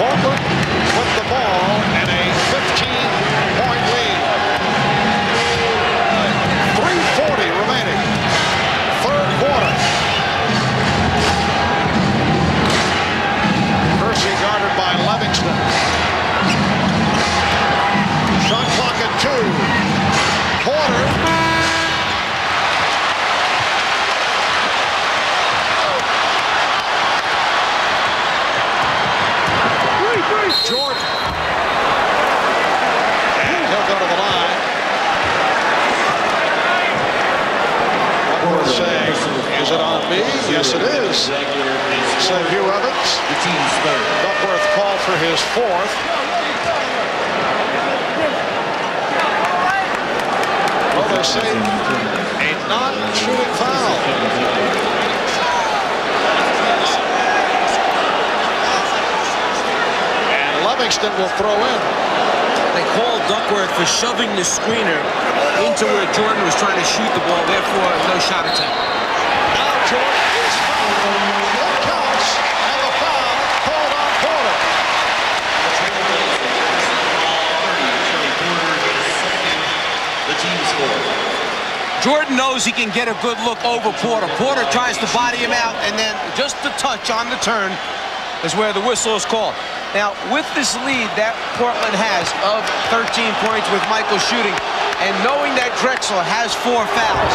Portland with the ball and a 15-point lead. 3:40 remaining. Third quarter. Kersey guarded by Livingston. Shot clock at 2. Porter. Jordan. And he'll go to the line. What we're saying, is it on me? Yes, it is. Said Hugh Evans. Duckworth called for his fourth. Well, they're saying a non-shooting foul. Livingston will throw in. They called Duckworth for shoving the screener into where Jordan was trying to shoot the ball, therefore no shot attempt. Now Jordan is fouled. It counts, and the foul called on Porter. The team scored. Jordan knows he can get a good look over Porter. Porter tries to body him out, and then just the touch on the turn is where the whistle is called. Now, with this lead that Portland has of 13 points with Michael shooting, and knowing that Drexler has 4 fouls,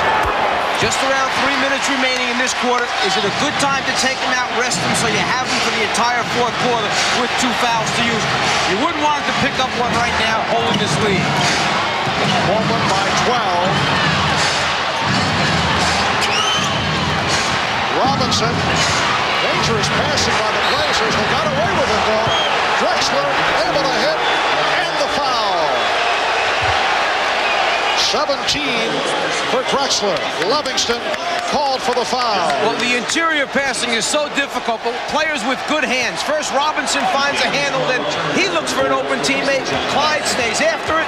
just around 3 minutes remaining in this quarter, is it a good time to take him out, rest him, so you have him for the entire fourth quarter with 2 fouls to use? You wouldn't want him to pick up one right now, holding this lead. Portland by 12. Robinson. Dangerous passing by the Blazers. They got away with it, though. Drexler able to hit, and the foul. 17 for Drexler. Livingston called for the foul. Well, the interior passing is so difficult, but players with good hands. First, Robinson finds a handle, then he looks for an open teammate. Clyde stays after it,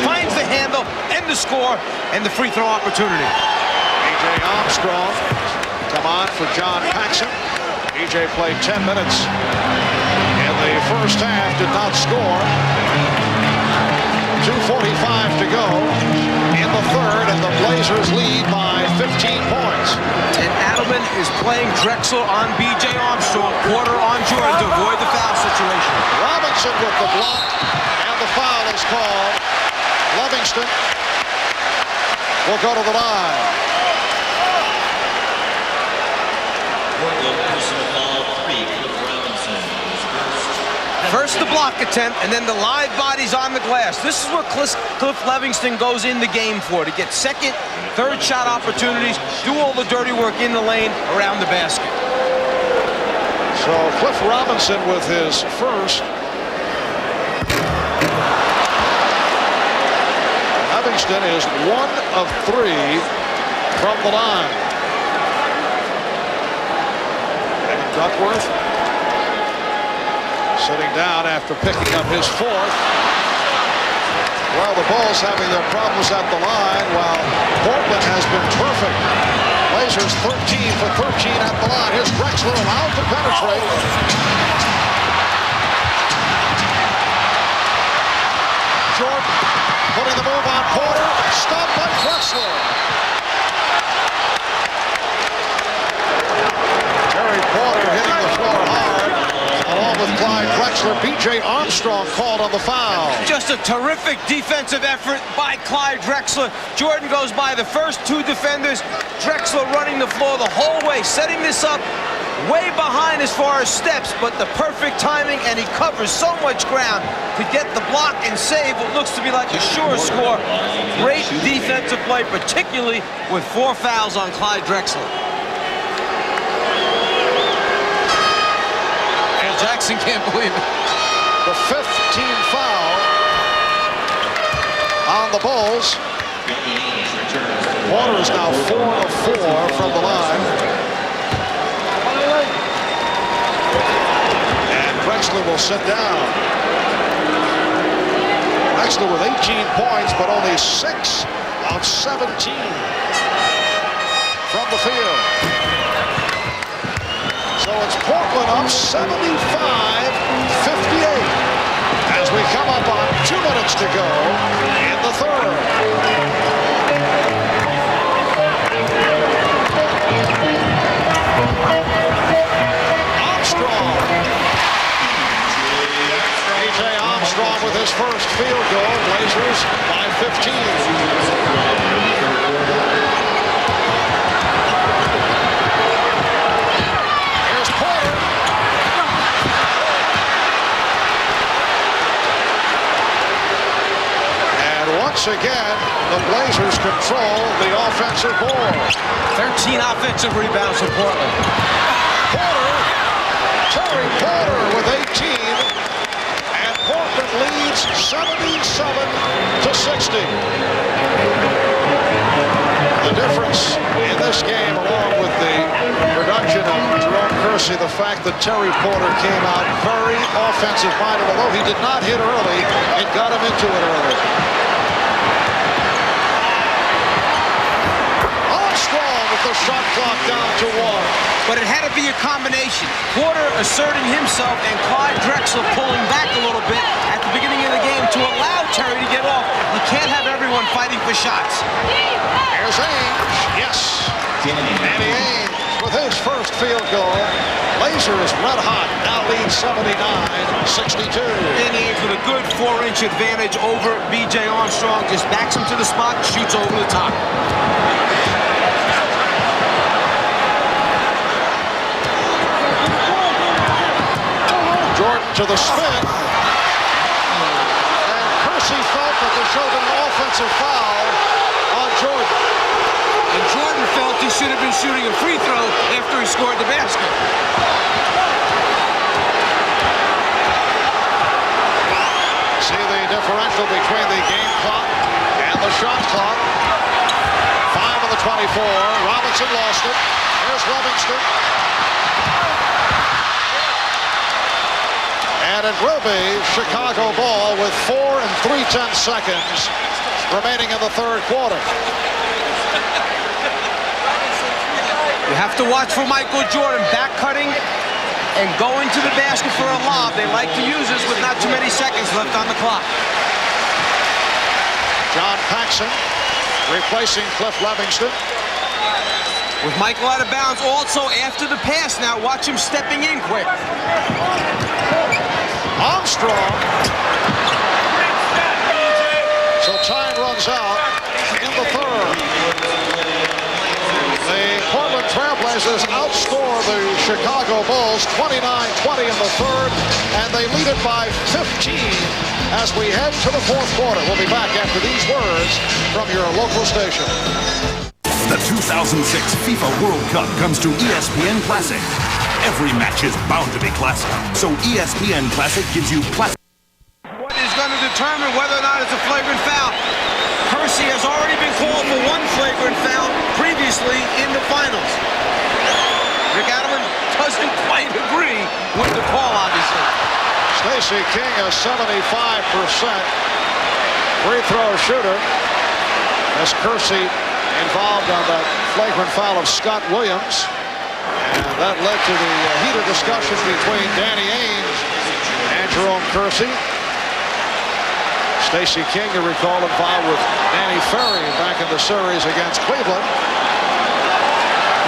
finds the handle, and the score, and the free throw opportunity. A.J. Armstrong come on for John Paxson. E.J. played 10 minutes in the first half, did not score. 2:45 to go in the third, and the Blazers lead by 15 points. And Adelman is playing Drexler on B.J. Armstrong, Porter on Jordan to avoid the foul situation. Robinson with the block, and the foul is called. Livingston will go to the line. First the block attempt, and then the live bodies on the glass. This is what Cliff Livingston goes in the game for, to get second, third shot opportunities, do all the dirty work in the lane around the basket. So Cliff Robinson with his first. Livingston is 1 of 3 from the line. Evan Duckworth sitting down after picking up his fourth. Well, the Bulls having their problems at the line while Portland has been perfect. Blazers 13 for 13 at the line. Here's Drexler allowed to penetrate. Jordan putting the move on Porter. Stopped by Drexler. Terry Porter hitting the floor hard. Along with Clyde Drexler, B.J. Armstrong called on the foul. Just a terrific defensive effort by Clyde Drexler. Jordan goes by the first two defenders. Drexler running the floor the whole way, setting this up way behind as far as steps, but the perfect timing, and he covers so much ground to get the block and save what looks to be like a sure score. Great defensive play, particularly with 4 fouls on Clyde Drexler. Jackson can't believe it. The 5th team foul on the Bulls. Porter is now 4 of 4 from the line. And Drexler will sit down. Drexler with 18 points, but only 6 of 17 from the field. So it's Portland up 75-58 as we come up on 2 minutes to go in the third. Armstrong. A.J. Armstrong with his first field goal. Blazers by 15. Once again, the Blazers control the offensive board. 13 offensive rebounds for Portland. Terry Porter with 18, and Portland leads 77-60. The difference in this game, along with the production of Jerome Kersey, the fact that Terry Porter came out very offensive-minded, although he did not hit early, it got him into it early. The shot clock down to 1. But it had to be a combination. Porter asserting himself and Clyde Drexler pulling back a little bit at the beginning of the game to allow Terry to get off. You can't have everyone fighting for shots. Here's Ainge. Yes. Danny Ainge with his first field goal. Blazers red hot. Now lead 79-62. Danny Ainge with a good 4-inch advantage over B.J. Armstrong. Just backs him to the spot, shoots over the top. Jordan to the spin. And Kersey felt that they showed an offensive foul on Jordan. And Jordan felt he should have been shooting a free throw after he scored the basket. See the differential between the game clock and the shot clock. 5 on the 24. Robinson lost it. Here's Livingston. And it will be Chicago ball with 4 3/10 seconds remaining in the third quarter. You have to watch for Michael Jordan back cutting and going to the basket for a lob. They like to use this with not too many seconds left on the clock. John Paxson replacing Cliff Livingston. With Michael out of bounds also after the pass now. Watch him stepping in quick. Armstrong. So time runs out in the third. The Portland Trailblazers outscore the Chicago Bulls 29-20 in the third, and they lead it by 15 as we head to the fourth quarter. We'll be back after these words from your local station. The 2006 FIFA World Cup comes to ESPN Classic. Every match is bound to be classic, so ESPN Classic gives you classic. What is going to determine whether or not it's a flagrant foul? Kersey has already been called for 1 flagrant foul. Previously obviously in the finals. Rick Adelman doesn't quite agree with the call, obviously. Stacey King, a 75% free throw shooter. As Kersey involved on that flagrant foul of Scott Williams. And that led to the heated discussion between Danny Ainge and Jerome Kersey. Stacey King, you recall, involved with Danny Ferry back in the series against Cleveland.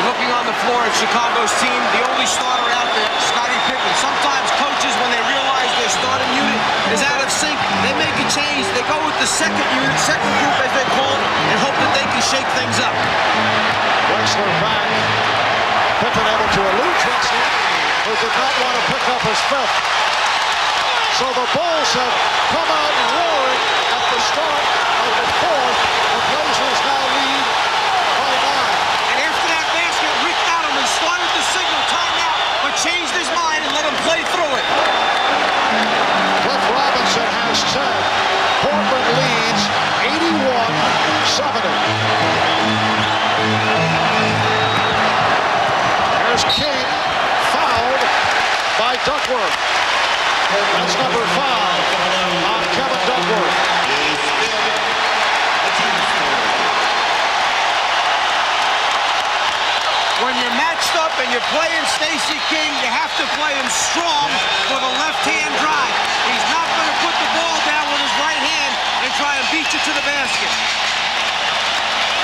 Looking on the floor at Chicago's team, the only starter out there, Scottie Pippen. Sometimes coaches, when they realize their starting unit is out of sync, they make a change. They go with the second unit, second group as they call it, and hope that they can shake things up. Drexler back. Pippen able to elude Drexler, who did not want to pick up his fifth. So the Bulls have come out roaring at the start of the fourth. The Blazers now lead by 9. And after that basket, Rick Adelman started to signal timeout, but changed his mind and let him play through it. Cliff Robinson has said Portland leads 81-70. There's King, fouled by Duckworth. That's number 5 on Kevin Duckworth. When you're matched up and you're playing Stacey King, you have to play him strong for the left-hand drive. He's not going to put the ball down with his right hand and try and beat you to the basket.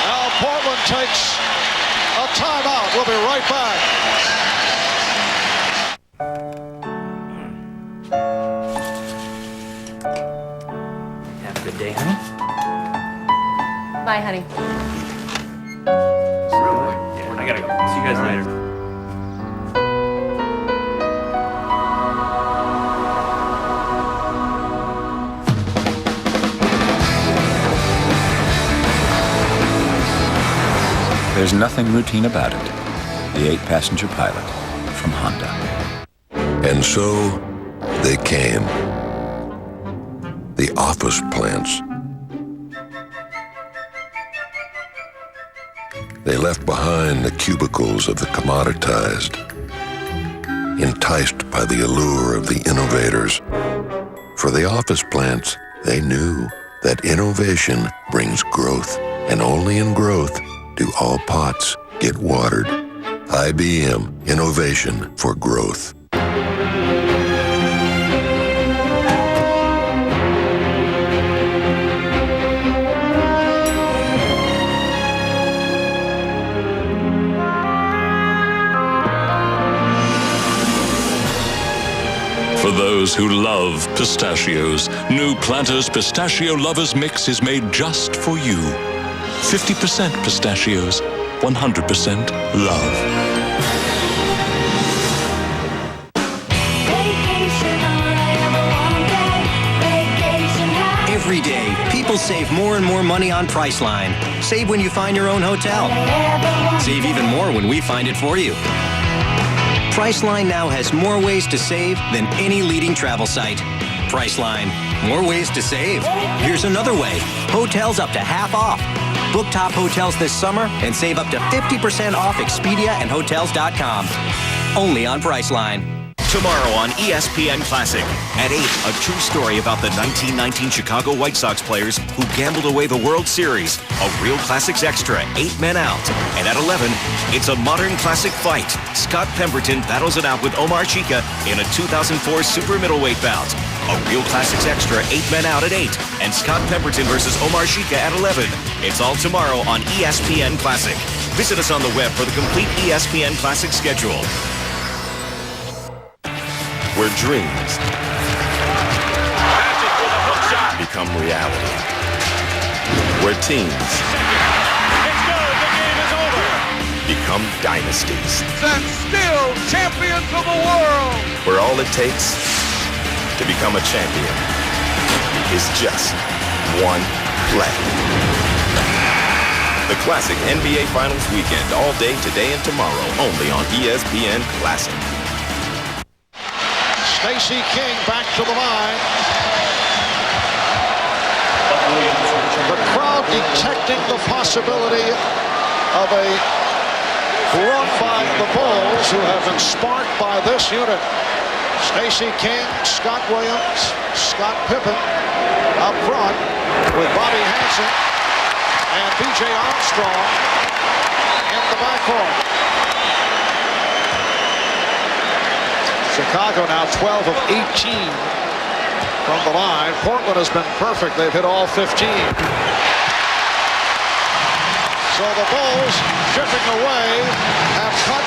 Now Portland takes a timeout. We'll be right back. Have a good day, honey. Bye, honey. I gotta go. See you guys later. There's nothing routine about it. The 8-passenger pilot from Honda. And so they came. The office plants. They left behind the cubicles of the commoditized, enticed by the allure of the innovators. For the office plants, they knew that innovation brings growth, and only in growth do all pots get watered. IBM, innovation for growth. For those who love pistachios, new Planters Pistachio Lovers Mix is made just for you. 50% pistachios, 100% love. Every day, people save more and more money on Priceline. Save when you find your own hotel. Save even more when we find it for you. Priceline now has more ways to save than any leading travel site. Priceline. More ways to save. Here's another way. Hotels up to half off. Book top hotels this summer and save up to 50% off Expedia and Hotels.com. Only on Priceline. Tomorrow on ESPN Classic. At 8, a true story about the 1919 Chicago White Sox players who gambled away the World Series. A Real Classics Extra, 8 men out. And at 11, it's a modern classic fight. Scott Pemberton battles it out with Omar Chica in a 2004 super middleweight bout. A Real Classics Extra, 8 men out at 8. And Scott Pemberton versus Omar Chica at 11. It's all tomorrow on ESPN Classic. Visit us on the web for the complete ESPN Classic schedule. Where dreams become reality. Where teams become dynasties. And still champions of the world. Where all it takes to become a champion is just one play. The Classic NBA Finals weekend, all day today and tomorrow, only on ESPN Classic. Stacey King back to the line. The crowd detecting the possibility of a run by the Bulls, who have been sparked by this unit. Stacey King, Scott Williams, Scott Pippen up front with Bobby Hansen and B.J. Armstrong in the backcourt. Chicago now 12 of 18 from the line. Portland has been perfect. They've hit all 15. So the Bulls, chipping away, have cut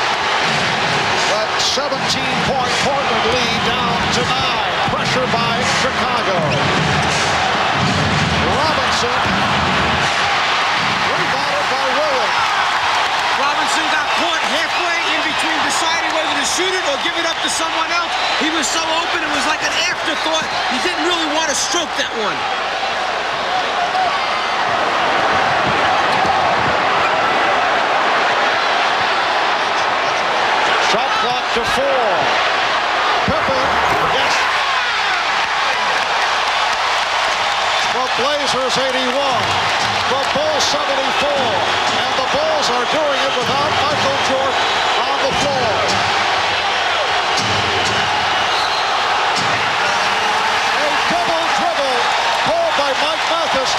that 17-point Portland lead down to 9. Pressure by Chicago. Robinson, rebounded by Williams. Robinson got caught halfway in between deciding whether to shoot it or give it up to someone else. He was so open, it was like an afterthought. He didn't really want to stroke that one. Shot clock to 4. Pippen, yes. The Blazers 81. The Bulls 74. And the Bulls are doing it without Michael Jordan on the floor. A double dribble called by Mike Mathis.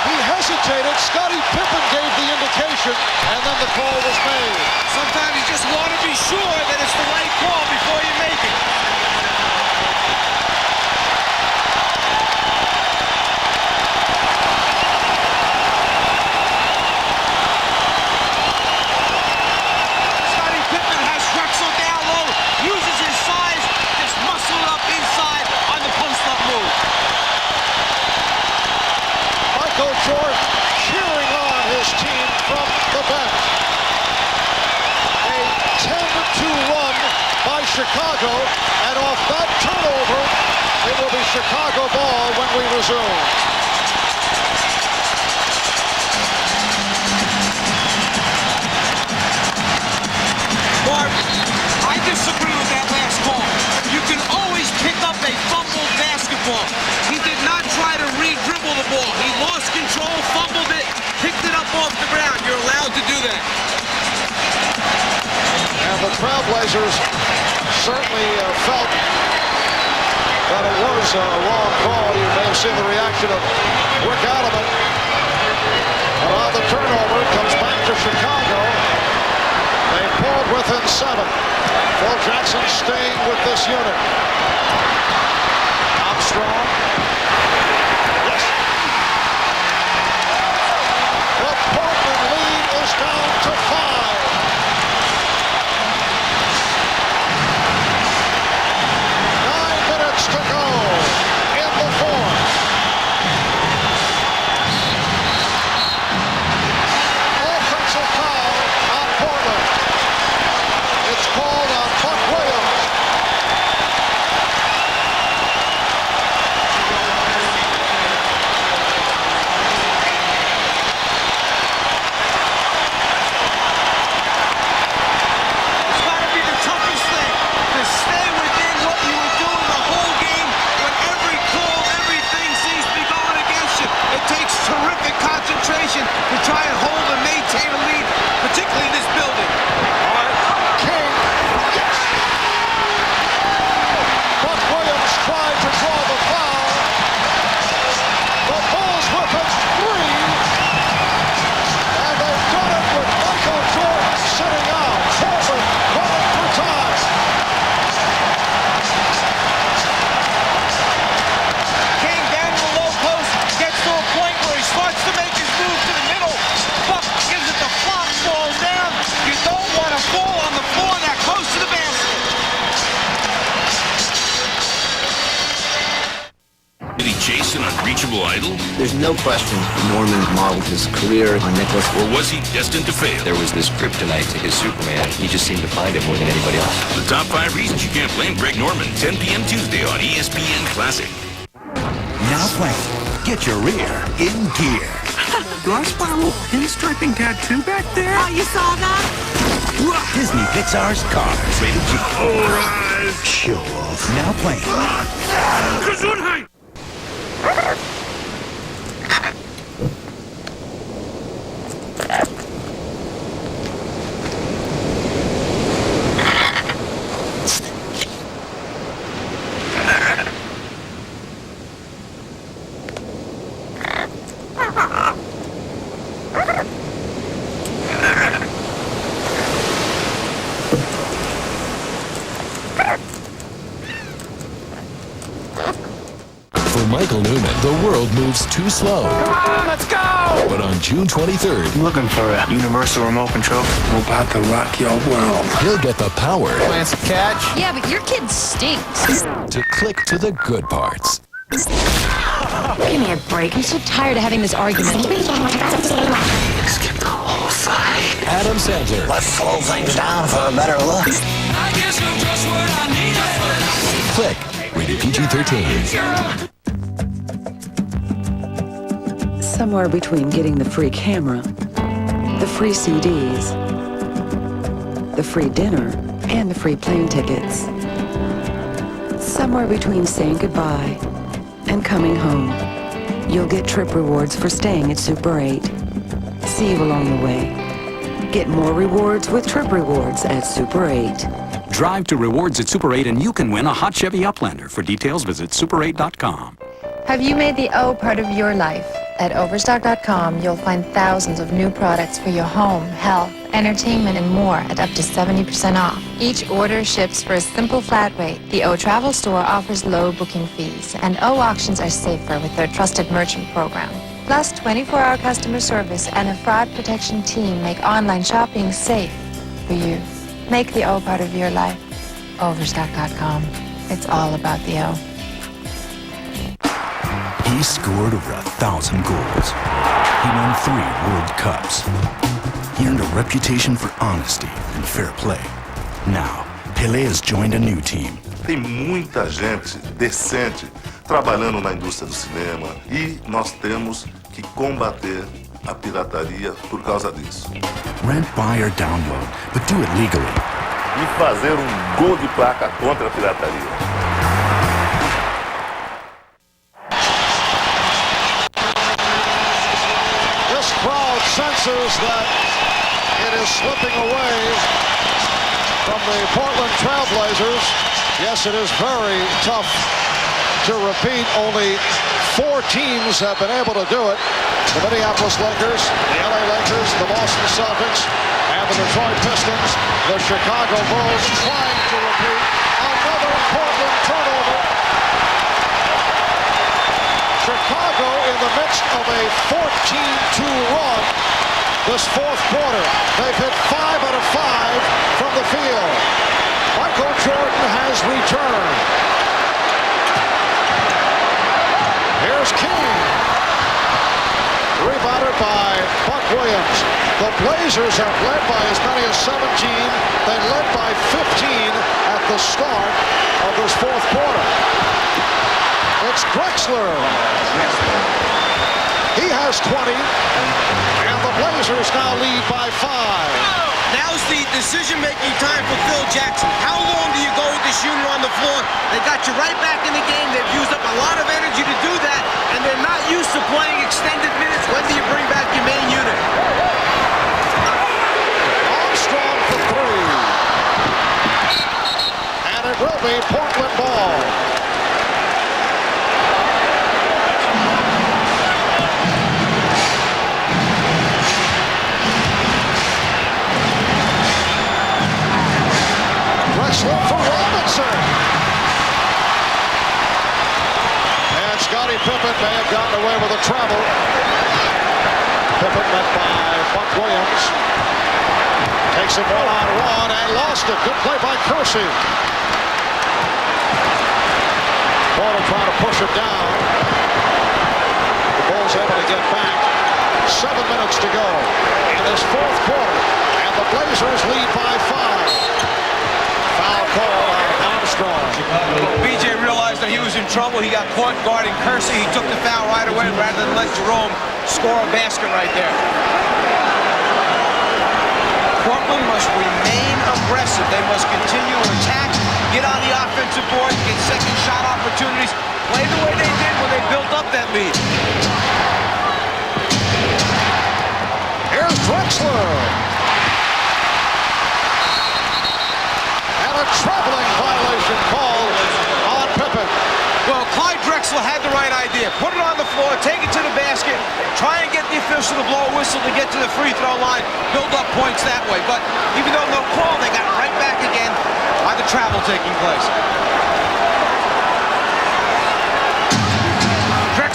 He hesitated. Scottie Pippen gave the indication, and then the call was made. Sometimes you just want to be sure that it's the right call before you make it. Scottie Pippen has Drexler down low, uses his size, just muscle it up inside on the post-up move. Michael Jordan cheering on his team from the bench. A 10-2 run by Chicago, and off that turnover, it will be Chicago ball when we resume. Mark, I disagree with that last call. You can always pick up a fumbled basketball. He did not try to re-dribble the ball. He lost control, fumbled it, picked it up off the ground. You're allowed to do that. And the Trailblazers certainly felt that it was a wrong call. You may have seen the reaction of Rick Allen. And on the turnover, it comes back to Chicago. They pulled within 7. Phil Jackson staying with this unit. Armstrong. Yes. The Portland lead is down to 5. 9 minutes to go in the 4th. Offensive foul on Portland. It's called on Buck Williams. It's got to be the toughest thing to stay within what you were doing the whole game when every call, everything seems to be going against you. It takes terrific concentration to try and hold and maintain a lead, particularly in this building. King, yes. Buck Williams tried to draw the foul. The Bulls with a 3. And they've done it with Michael Jordan sitting out. Portland calling for time. King down to the low post, gets to a point where he starts to make his move to the middle. Buck gives it the flop, falls down. You don't want to fall on the floor that close to the basket. Did he chase an unreachable idol? There's no question Norman modeled his career on Nicholas. Or was he destined to fail? There was this kryptonite to his Superman. He just seemed to find it more than anybody else. The top 5 reasons you can't blame Greg Norman. 10 p.m. Tuesday on ESPN Classic. Now playing. Get your rear in gear. Do I spot a little pinstriping tattoo back there? Oh, you saw that? Disney Pixar's Cars. Rated G. All right. Show off. Now playing. Gesundheit! Michael Newman, the world moves too slow. Come on, let's go! But on June 23rd, I'm looking for a universal remote control. We're about to rock your world. he'll get the power Playing some catch. Yeah, but your kid stinks. to click to the good parts. Give me a break. I'm so tired of having this argument. Skip the whole fight. Adam Sandler. Let's slow things down for a better look. I guess I'm just what I need. Click. Rated PG-13. Somewhere between getting the free camera, the free CDs, the free dinner, and the free plane tickets. Somewhere between saying goodbye and coming home, you'll get trip rewards for staying at Super 8. See you along the way. Get more rewards with Trip Rewards at Super 8. Drive to rewards at Super 8 and you can win a hot Chevy Uplander. For details, visit super8.com. Have you made the O part of your life? At Overstock.com, you'll find thousands of new products for your home, health, entertainment, and more at up to 70% off. Each order ships for a simple flat rate. The O Travel Store offers low booking fees, and O auctions are safer with their trusted merchant program. Plus, 24-hour customer service and a fraud protection team make online shopping safe for you. Make the O part of your life. Overstock.com. It's all about the O. He scored over 1,000 goals. He won 3 World Cups. He earned a reputation for honesty and fair play. Now, Pelé has joined a new team. Tem muita gente decente trabalhando na indústria do cinema e nós temos que combater a pirataria por causa disso. Rent, buy, or download, but do it legally. E fazer gol de placa contra a pirataria. Senses that it is slipping away from the Portland Trailblazers. Yes, it is very tough to repeat. Only 4 teams have been able to do it. The Minneapolis Lakers, the LA Lakers, the Boston Celtics, and the Detroit Pistons. The Chicago Bulls trying to repeat. Another Portland turnover. Chicago in the midst of a 14-2 run this 4th quarter. They've hit 5 out of 5 from the field. Michael Jordan has returned. Here's King. Rebounded by Buck Williams. The Blazers have led by as many as 17. They led by 15 at the start of this 4th quarter. It's Drexler. He has 20, and the Blazers now lead by 5. Now's the decision-making time for Phil Jackson. How long do you go with the shooter on the floor? They got you right back in the game. They've used up a lot of energy to do that, and they're not used to playing extended minutes. When do you bring back your main unit? Armstrong for 3. And it will be Portland ball. Drexler for Robinson. And Scottie Pippen may have gotten away with a travel. Pippen met by Buck Williams. Takes it 1-on-1 and lost it. Good play by Kersey. Porter trying to push it down. The Bulls able to get back. 7 minutes to go in this 4th quarter. And the Blazers lead by 5. Foul call on Armstrong. BJ realized that he was in trouble. He got caught guarding Kersey. He took the foul right away rather than let Jerome score a basket right there. Portland must remain aggressive. They must continue to attack, get on the offensive board, get second shot opportunities, play the way they did when they built up that lead. Here's Drexler. A traveling violation called on Pippen. Well, Clyde Drexler had the right idea. Put it on the floor, take it to the basket, try and get the official to blow a whistle to get to the free throw line, build up points that way. But even though no call, they got right back again by the travel taking place.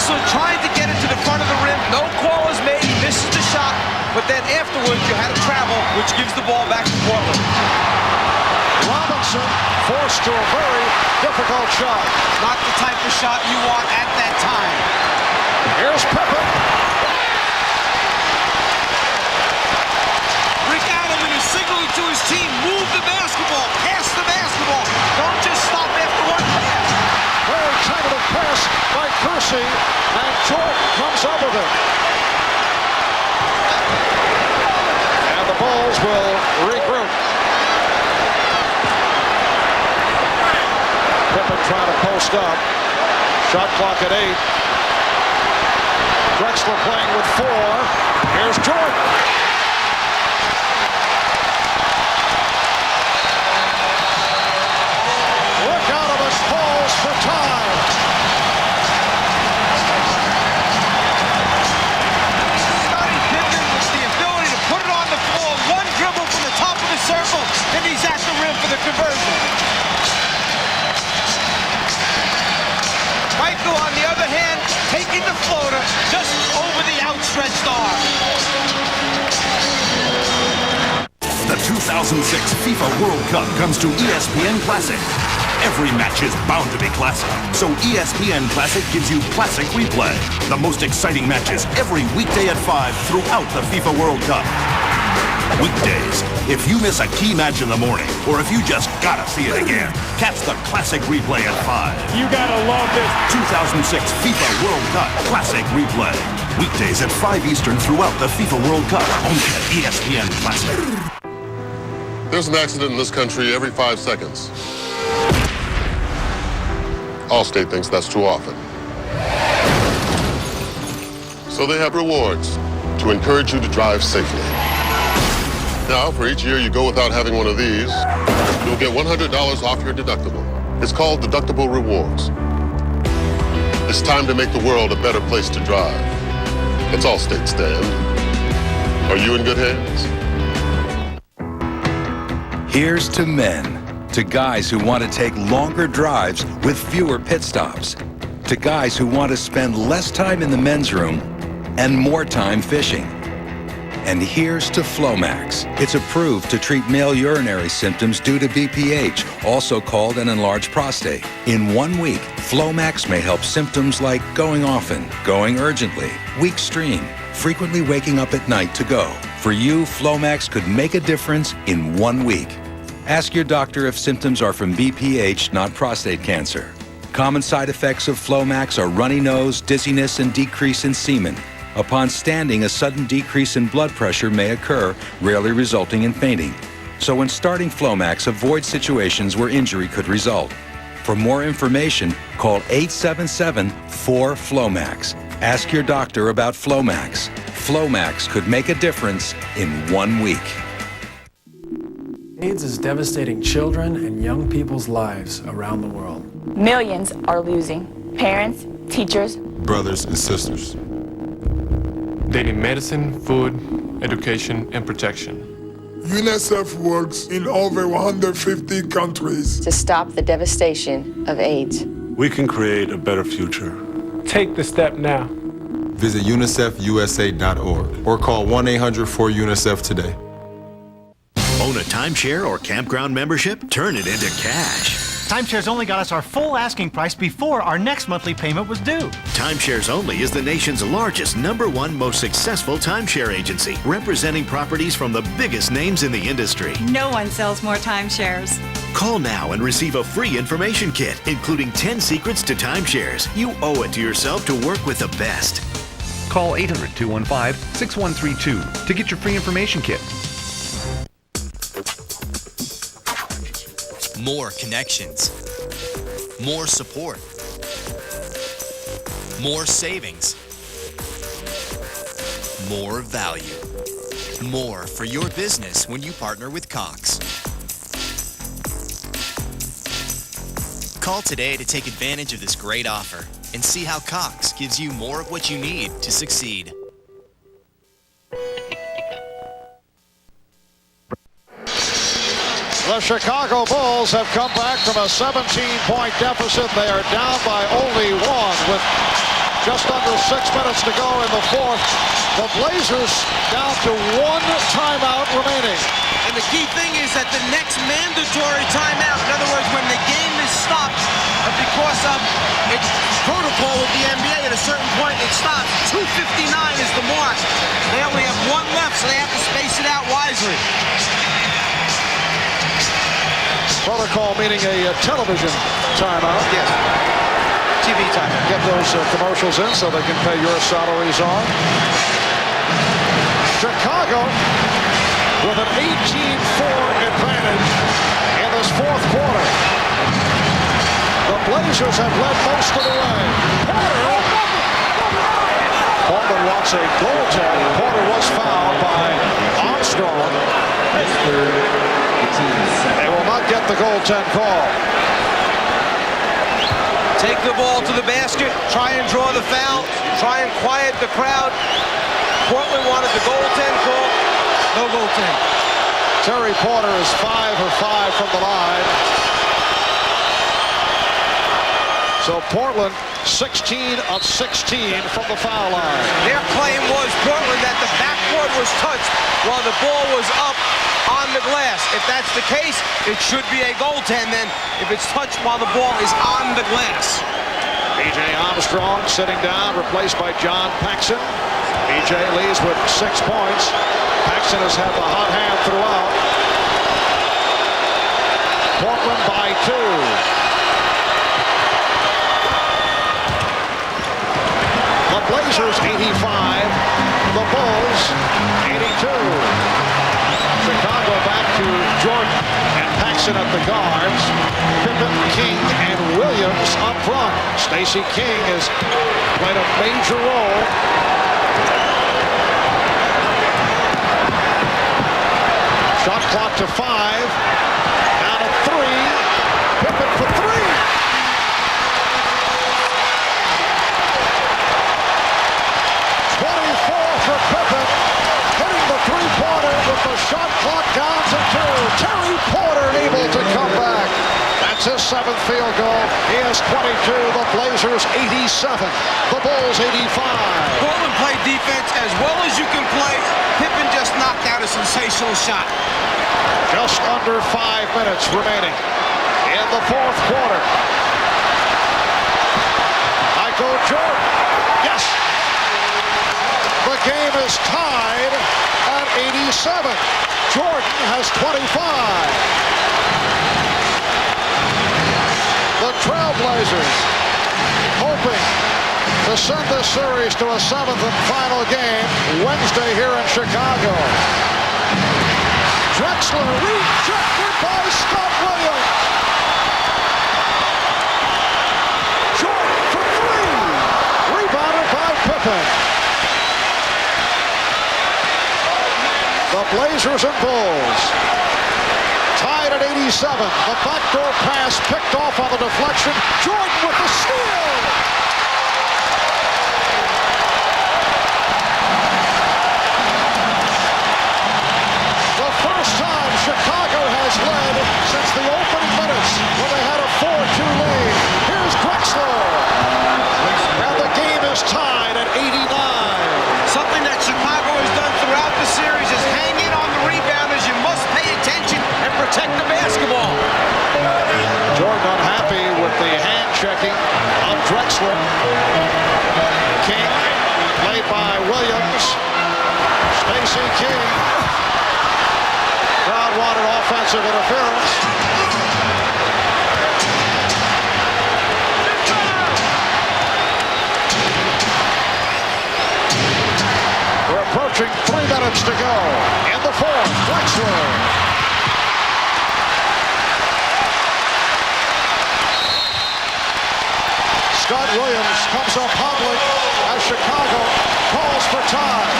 Drexler trying to get it to the front of the rim. No call is made. He misses the shot. But then afterwards, you had to travel, which gives the ball back to Portland. Robinson forced to a very difficult shot. Not the type of shot you want at that time. Here's Pippen. Rick Adelman is signaling to his team, move the basketball, pass the basketball. Don't just stop after one pass. Very tentative pass by Kersey, and Jordan comes up with it. And the Bulls will regroup. Pippen trying to post up. Shot clock at 8. Drexler playing with 4. Here's Jordan. Look out of his balls for time. Scottie Pippen with the ability to put it on the floor. One dribble from the top of the circle, and he's at the rim for the conversion. Michael, on the other hand, taking the floater just over the outstretched arm. The 2006 FIFA World Cup comes to ESPN Classic. Every match is bound to be classic, so ESPN Classic gives you classic replay. The most exciting matches every weekday at 5 throughout the FIFA World Cup. Weekdays, if you miss a key match in the morning, or if you just gotta see it again, catch the classic replay at 5. You gotta love this. 2006 FIFA World Cup Classic Replay. Weekdays at 5 Eastern throughout the FIFA World Cup, only at ESPN Classic. There's an accident in this country every 5 seconds. Allstate thinks that's too often. So they have rewards to encourage you to drive safely. Now, for each year you go without having one of these, you'll get $100 off your deductible. It's called Deductible Rewards. It's time to make the world a better place to drive. That's Allstate stand. Are you in good hands? Here's to men. To guys who want to take longer drives with fewer pit stops. To guys who want to spend less time in the men's room and more time fishing. And here's to Flomax. It's approved to treat male urinary symptoms due to BPH, also called an enlarged prostate. In 1 week, Flomax may help symptoms like going often, going urgently, weak stream, frequently waking up at night to go. For you, Flomax could make a difference in 1 week. Ask your doctor if symptoms are from BPH, not prostate cancer. Common side effects of Flomax are runny nose, dizziness, and decrease in semen. Upon standing, a sudden decrease in blood pressure may occur, rarely resulting in fainting. So when starting Flomax, avoid situations where injury could result. For more information, call 877-4-FLOMAX. Ask your doctor about Flomax. Flomax could make a difference in 1 week. AIDS is devastating children and young people's lives around the world. Millions are losing parents, teachers, brothers and sisters. They need medicine, food, education, and protection. UNICEF works in over 150 countries to stop the devastation of AIDS. We can create a better future. Take the step now. Visit unicefusa.org or call 1-800-4UNICEF today. Own a timeshare or campground membership? Turn it into cash. Timeshares Only got us our full asking price before our next monthly payment was due. Timeshares Only is the nation's largest, #1 most successful timeshare agency, representing properties from the biggest names in the industry. No one sells more timeshares. Call now and receive a free information kit, including 10 secrets to timeshares. You owe it to yourself to work with the best. Call 800-215-6132 to get your free information kit. More connections, more support, more savings, more value, more for your business when you partner with Cox. Call today to take advantage of this great offer and see how Cox gives you more of what you need to succeed. The Chicago Bulls have come back from a 17-point deficit. They are down by only 1 with just under 6 minutes to go in the fourth. The Blazers down to 1 timeout remaining. And the key thing is that the next mandatory timeout, in other words, when the game is stopped because of its protocol with the NBA, at a certain point it stops. 2:59 is the mark. They only have 1 left, so they have to space it out wisely. Protocol meaning a television timeout. Yes. TV timeout. Get those commercials in so they can pay your salaries on. Chicago with an 18-4 advantage in this fourth quarter. The Blazers have led most of the way. Portland wants a goaltend. Porter was fouled by Armstrong. They will not get the goaltend call. Take the ball to the basket, try and draw the foul, try and quiet the crowd. Portland wanted the goaltend call. No goaltend. Terry Porter is 5 of 5 from the line. So Portland 16 of 16 from the foul line. Their claim was, Portland, that the backboard was touched while the ball was up on the glass. If that's the case, it should be a goaltend then if it's touched while the ball is on the glass. B.J. Armstrong sitting down, replaced by John Paxson. B.J. leads with 6 points. Paxson has had the hot hand throughout. Portland by 2. The Blazers 85, the Bulls 82. Chicago back to Jordan and Paxson at the guards. Pippen, King, and Williams up front. Stacey King has played a major role. Shot clock to 5. Down to 3. Pippen for 3. 24 for Pippen. Hitting the three-pointer with the shot clock down to 2. Terry Porter able to come back. That's his 7th field goal. He has 22. The Blazers 87. The Bulls 85. Portland played defense as well as you can play. Pippen just knocked out a sensational shot. Just under 5 minutes remaining in the fourth quarter. Michael Jordan. Yes. The game is tied at 87. Jordan has 25. The Trailblazers hoping to send this series to a 7th and final game Wednesday here in Chicago. Drexler rejected by Scott Williams. Jordan for 3. Rebounded by Pippen. The Blazers and Bulls tied at 87. The backdoor pass picked off on the deflection. Jordan with the steal. The first time Chicago has led since the opening minutes when they had a 4-2 lead. Here's Drexler. And the game is tied at 89. Something that Chicago has done throughout the series is hang in on the rebounders. You must pay attention and protect the basketball. Jordan unhappy with the hand checking of Drexler. King, played by Williams. Stacey King. Crowd wanted offensive interference. We're approaching 3 minutes to go in the fourth. Drexler. Scott Williams comes up hobbling as Chicago calls for time.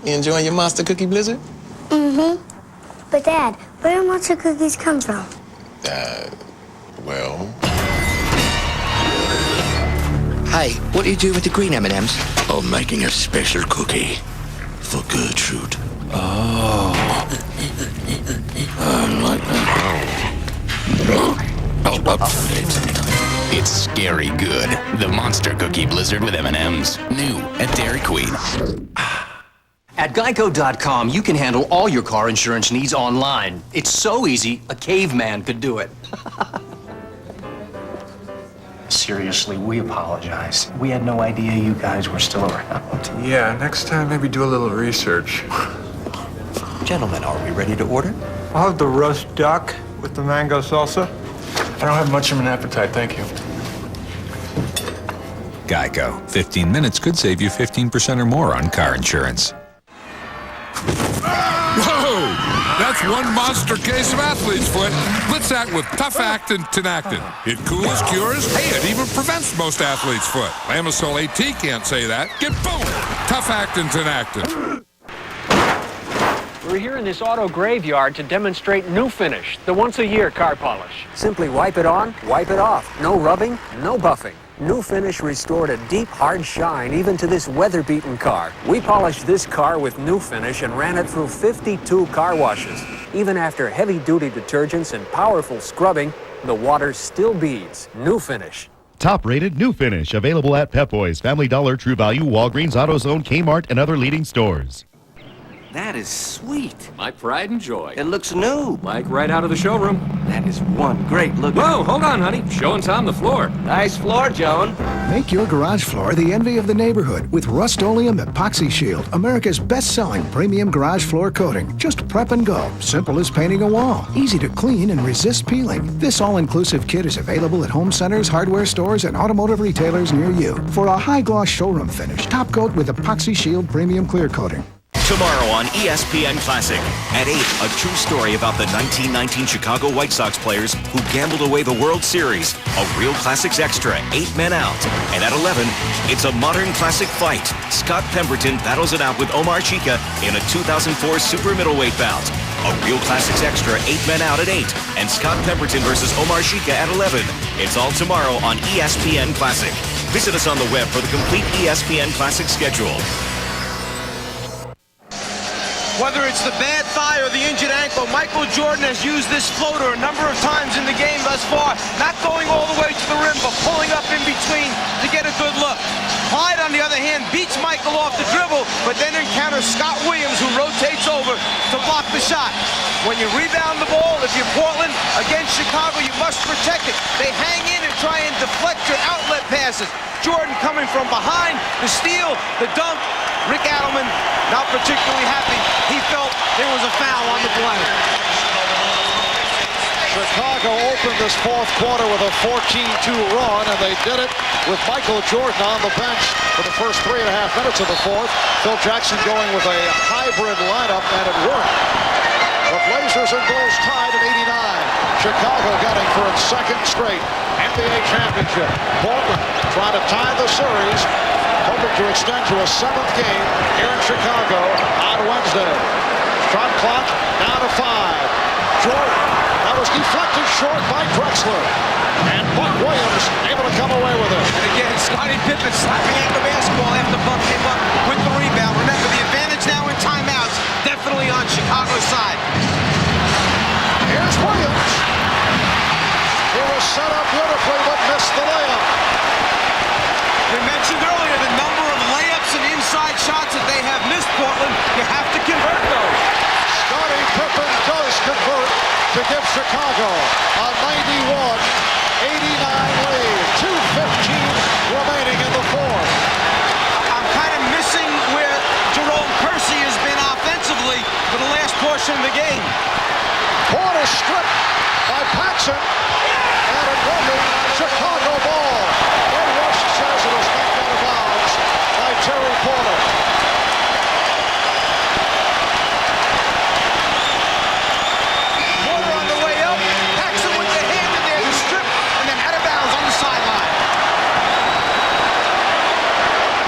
You enjoying your Monster Cookie Blizzard? Mm-hmm. But Dad, where do Monster Cookies come from? Well... Hey, what do you do with the green M&Ms? I'm making a special cookie for Gertrude. Oh. Like It's scary good. The Monster Cookie Blizzard with M&M's. New at Dairy Queen. At Geico.com, you can handle all your car insurance needs online. It's so easy, a caveman could do it. Seriously, we apologize. We had no idea you guys were still around. Yeah, next time maybe do a little research. Gentlemen, are we ready to order? I'll have the roast duck with the mango salsa. I don't have much of an appetite, thank you. Geico. 15 minutes could save you 15% or more on car insurance. Whoa! That's one monster case of athlete's foot. Blitz that with Tough Act and Tinactin. It cools, cures, hey, it even prevents most athlete's foot. Lamisol AT can't say that. Get boom! Tough Act and Tinactin. We're here in this auto graveyard to demonstrate New Finish, the once-a-year car polish. Simply wipe it on, wipe it off. No rubbing, no buffing. New Finish restored a deep, hard shine even to this weather-beaten car. We polished this car with New Finish and ran it through 52 car washes. Even after heavy-duty detergents and powerful scrubbing, the water still beads. New Finish. Top-rated New Finish, available at Pep Boys, Family Dollar, True Value, Walgreens, AutoZone, Kmart, and other leading stores. That is sweet. My pride and joy. It looks new. Like right out of the showroom. That is one great look. Whoa, hold on, honey. Showing Tom the floor. Nice floor, Joan. Make your garage floor the envy of the neighborhood with Rust-Oleum Epoxy Shield, America's best-selling premium garage floor coating. Just prep and go. Simple as painting a wall. Easy to clean and resist peeling. This all-inclusive kit is available at home centers, hardware stores, and automotive retailers near you. For a high-gloss showroom finish, top coat with Epoxy Shield premium clear coating. Tomorrow on ESPN Classic. At 8, a true story about the 1919 Chicago White Sox players who gambled away the World Series. A Real Classics Extra, 8 men out. And at 11, it's a modern classic fight. Scott Pemberton battles it out with Omar Chica in a 2004 super middleweight bout. A Real Classics Extra, 8 men out at 8. And Scott Pemberton versus Omar Chica at 11. It's all tomorrow on ESPN Classic. Visit us on the web for the complete ESPN Classic schedule. Whether it's the bad thigh or the injured ankle, Michael Jordan has used this floater a number of times in the game thus far. Not going all the way to the rim, but pulling up in between to get a good look. Clyde, on the other hand, beats Michael off the dribble, but then encounters Scott Williams, who rotates over to block the shot. When you rebound the ball, if you're Portland, against Chicago, you must protect it. They hang in and try and deflect your outlet passes. Jordan coming from behind, the steal, the dunk. Rick Adelman not particularly happy. He felt there was a foul on the play. Chicago opened this fourth quarter with a 14-2 run, and they did it with Michael Jordan on the bench for the first 3.5 minutes of the fourth. Phil Jackson going with a hybrid lineup, and it worked. The Blazers and Bulls tied at 89. Chicago getting for its second straight NBA championship. Portland trying to tie the series, hoping to extend to a 7th game here in Chicago on Wednesday. Shot clock down to 5. Jordan, that was deflected short by Drexler. And Buck Williams able to come away with it. And again, Scottie Pippen slapping at the basketball after Buck came up with the rebound. Remember, the advantage now in timeouts, definitely on Chicago's side. Here's Williams. He was set up beautifully, but missed the layup. We mentioned earlier the number of layups and inside shots that they have missed, Portland. You have to convert those. Scottie Pippen does convert to give Chicago a 91-89 lead. 2:15 remaining in the fourth. I'm kind of missing where Jerome Kersey has been offensively for the last portion of the game. Porter stripped by Paxson, and it will be Chicago ball. Ed Rush says it was knocked out of bounds by Terry Porter. Porter on the way up. Paxson with the hand in there, the strip, and then out of bounds on the sideline.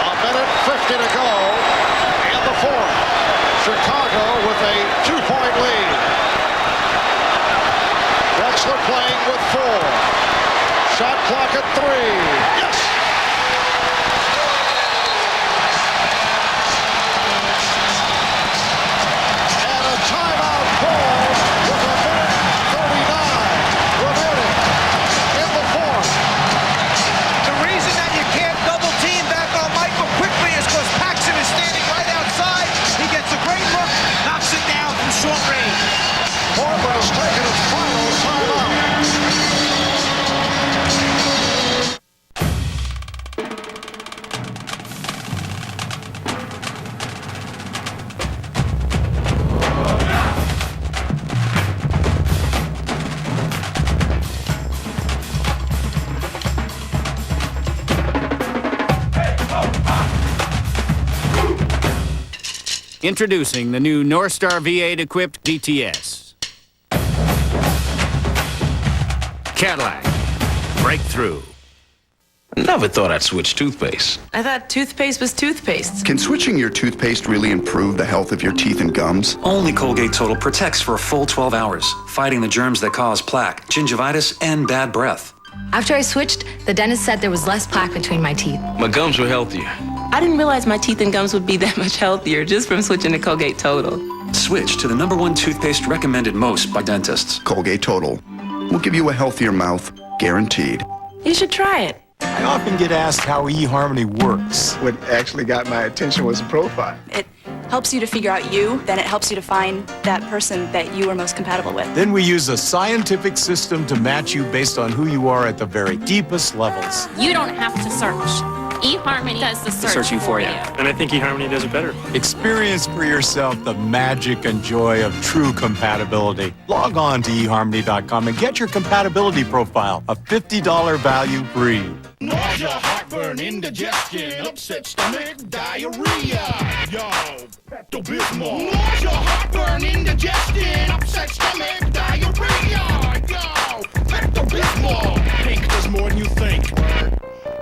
A minute 50 to go in the fourth. Chicago with a 2-point lead. Drexler playing with 4. Shot clock at 3. Yes! And a timeout call with Introducing the new Northstar V8-equipped GTS. Cadillac. Breakthrough. Never thought I'd switch toothpaste. I thought toothpaste was toothpaste. Can switching your toothpaste really improve the health of your teeth and gums? Only Colgate Total protects for a full 12 hours, fighting the germs that cause plaque, gingivitis, and bad breath. After I switched, the dentist said there was less plaque between my teeth. My gums were healthier. I didn't realize my teeth and gums would be that much healthier just from switching to Colgate Total. Switch to the #1 toothpaste recommended most by dentists. Colgate Total. We'll give you a healthier mouth, guaranteed. You should try it. I often get asked how eHarmony works. What actually got my attention was a profile. It helps you to figure out you, then it helps you to find that person that you are most compatible with. Then we use a scientific system to match you based on who you are at the very deepest levels. You don't have to search. eHarmony does the Searching for you. And I think eHarmony does it better. Experience for yourself the magic and joy of true compatibility. Log on to eHarmony.com and get your compatibility profile, a $50 value free. Nausea, heartburn, indigestion, upset stomach, diarrhea. Yo, Pepto-Bismol. Nausea, heartburn, indigestion, upset stomach, diarrhea. Yo, Pepto-Bismol. Pink does more than you think.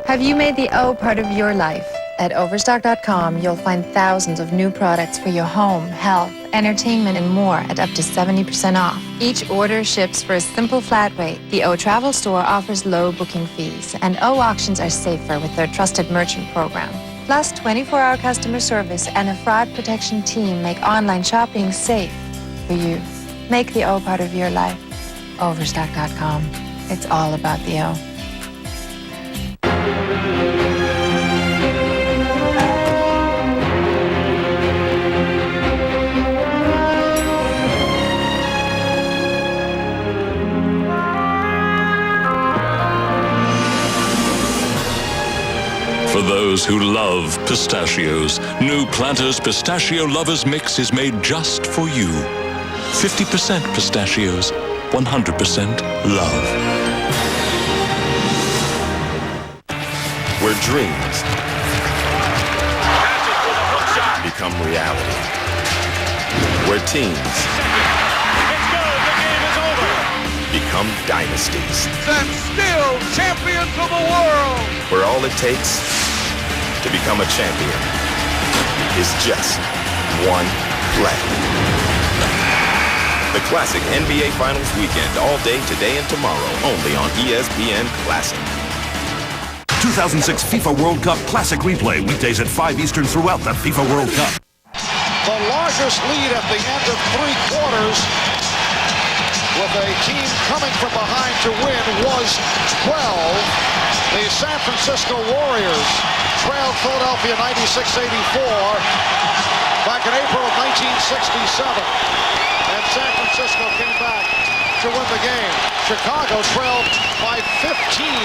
Have you made the O part of your life? At Overstock.com, you'll find thousands of new products for your home, health, entertainment, and more at up to 70% off. Each order ships for a simple flat rate. The O Travel Store offers low booking fees, and O Auctions are safer with their trusted merchant program. Plus, 24-hour customer service and a fraud protection team make online shopping safe for you. Make the O part of your life. Overstock.com. It's all about the O. For those who love pistachios, new Planters Pistachio Lovers Mix is made just for you. 50% pistachios, 100% love. Where dreams become reality. Where teams become dynasties. And still champions of the world. Where all it takes to become a champion is just one play. The classic NBA Finals weekend, all day today and tomorrow, only on ESPN Classic. 2006 FIFA World Cup Classic Replay, weekdays at 5 Eastern throughout the FIFA World Cup. The largest lead at the end of 3 quarters, with a team coming from behind to win, was 12. The San Francisco Warriors trailed Philadelphia 96-84 back in April of 1967. And San Francisco came back to win the game. Chicago trailed by 15,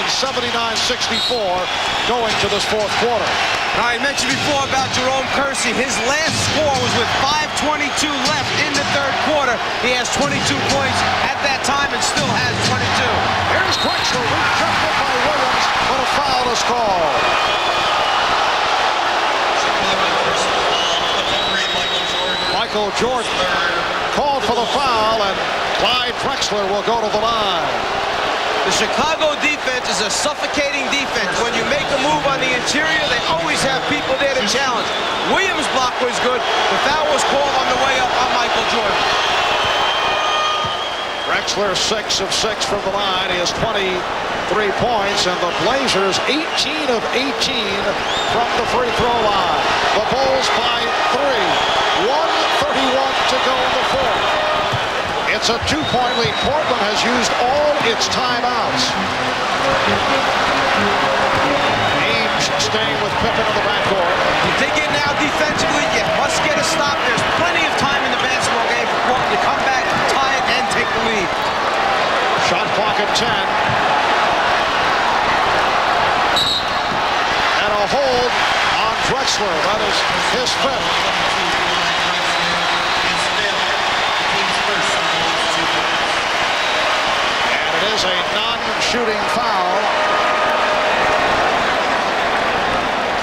79-64, going to this 4th quarter. I mentioned before about Jerome Kersey. His last score was with 5:22 left in the 3rd quarter. He has 22 points at that time and still has 22. Here's Drexler, rejected by Williams, but a foul is called. Michael Jordan called for the foul, and Clyde Drexler will go to the line. The Chicago defense is a suffocating defense. When you make a move on the interior, they always have people there to challenge. Williams' block was good. The foul was called on the way up on Michael Jordan. Drexler 6 of 6 from the line. He has 23 points, and the Blazers 18 of 18 from the free throw line. The Bulls by 3. 1:31 to go in the 4th. It's a 2-point lead. Portland has used all its timeouts. Ames staying with Pippen in the backcourt. You dig in now defensively, you must get a stop. There's plenty of time in the basketball game for Portland to come back, tie it, and take the lead. Shot clock at 10. And a hold on Drexler. That is his 5th. Is a non-shooting foul.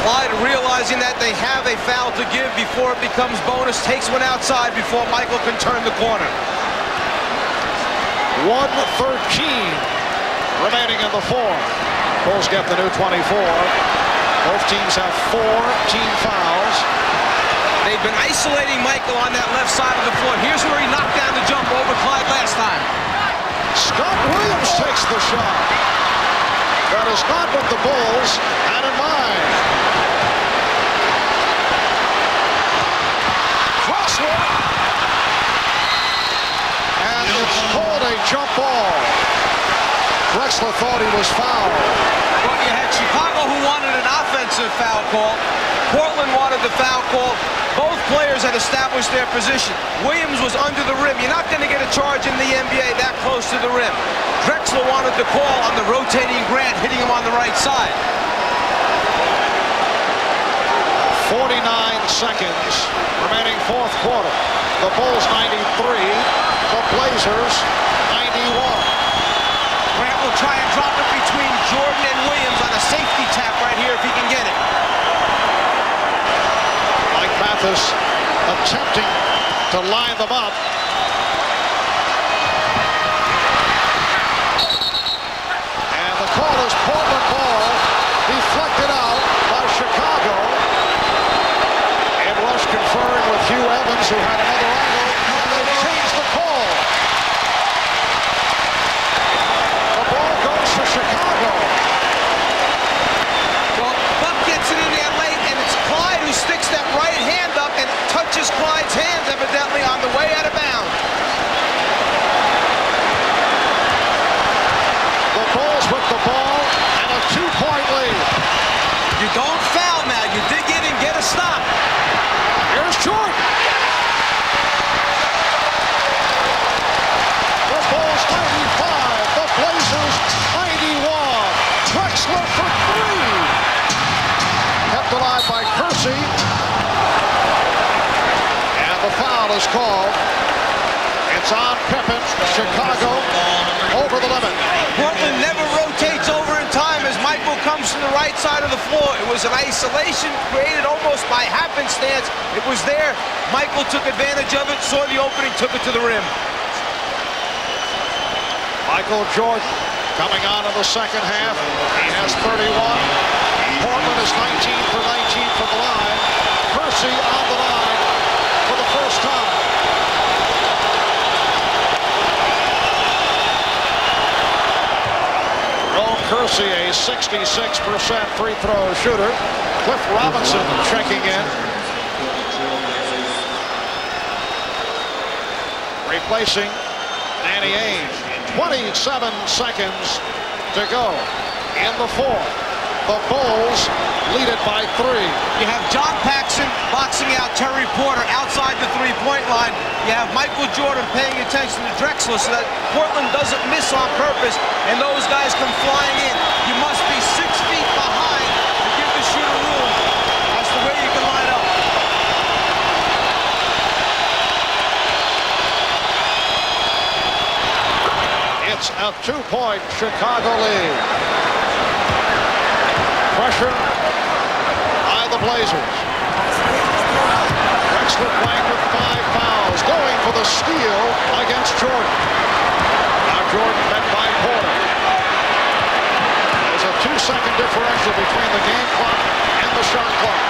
Clyde realized realizing that they have a foul to give before it becomes bonus, takes one outside before Michael can turn the corner. 1:13 remaining in the fourth. Bulls get the new 24. Both teams have 4 team fouls. They've been isolating Michael on that left side of the floor. Here's where he knocked down the jump over Clyde last time. Scott Williams takes the shot. That is not what the Bulls had in mind. Drexler. And it's called a jump ball. Drexler thought he was fouled. Well, you had Chicago who wanted an offensive foul call. Portland wanted the foul call. Both players had established their position. Williams was under the rim. You're not going to get a charge in the NBA that close to the rim. Drexler wanted the call on the rotating Grant, hitting him on the right side. 49 seconds remaining fourth quarter. The Bulls 93, the Blazers 91. Grant will try and drop it between Jordan and Williams on a safety tap right here if he can get it. Mike Mathis attempting to line them up. And the call is Portland ball, deflected out by Chicago. And Rush conferring with Hugh Evans, who had another angle, and they changed the call. The ball goes to Chicago. Well, Buck gets it in there late, and it's Clyde who sticks that right hand up and touches Clyde's hands evidently on the way out of bounds. The Bulls with the ball and a 2-point lead. You don't foul now. You dig in and get a stop. Here's Jordan. The Bulls 95, the Blazers 91. Drexler for 3. Kept alive by Kersey. And the foul is called. It's on Pippen. Chicago over the limit. Portland never rotates over in time as Michael comes from the right side of the floor. It was an isolation created almost by happenstance. It was there. Michael took advantage of it, saw the opening, took it to the rim. Michael Jordan coming on in the second half. He has 31. Portland is 19 for 19 from the line. Kersey on the line for the first time. Kersey, a 66% free throw shooter. Cliff Robinson checking in. Replacing Danny Ainge. 27 seconds to go in the fourth. The Bulls lead it by 3. You have John Paxson boxing out Terry Porter outside the three-point line. You have Michael Jordan paying attention to Drexler so that Portland doesn't miss on purpose, and those guys come flying in. You must be 6 feet behind to give the shooter room. That's the way you can line up. It's a 2-point Chicago lead. Pressure by the Blazers. Drexler playing with 5 fouls, going for the steal against Jordan. Now Jordan met by Porter. There's a 2-second differential between the game clock and the shot clock.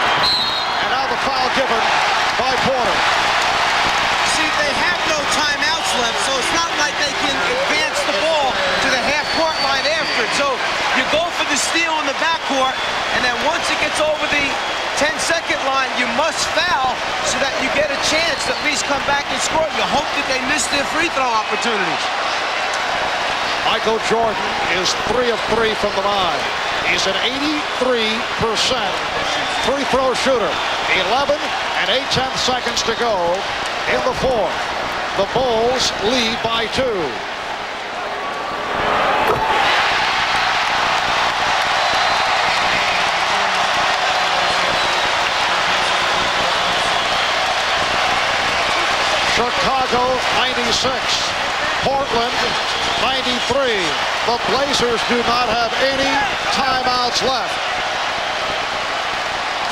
And now the foul given by Porter. See, they have no timeouts left, so it's not like they can advance the ball to the half-court line after it. So you go for the steal in the backcourt, and then once it gets over the 10-second line, you must foul so that you get a chance to at least come back and score. You hope that they miss their free throw opportunities. Michael Jordan is 3 of 3 from the line. He's an 83% free throw shooter. 11 and 8/10 seconds to go in the fourth. The Bulls lead by 2. Chicago 96, Portland 93. The Blazers do not have any timeouts left.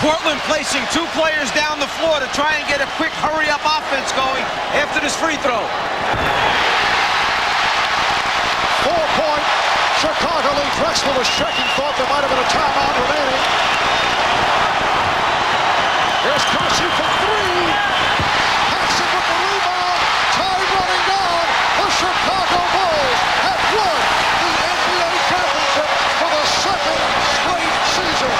Portland placing 2 players down the floor to try and get a quick hurry-up offense going after this free throw. 4-point Chicago lead. Drexler was checking, thought there might have been a timeout remaining. Here's Scottie for 3. Hansen with the rebound. Time running down. The Chicago Bulls have won the NBA championship for the 2nd straight season.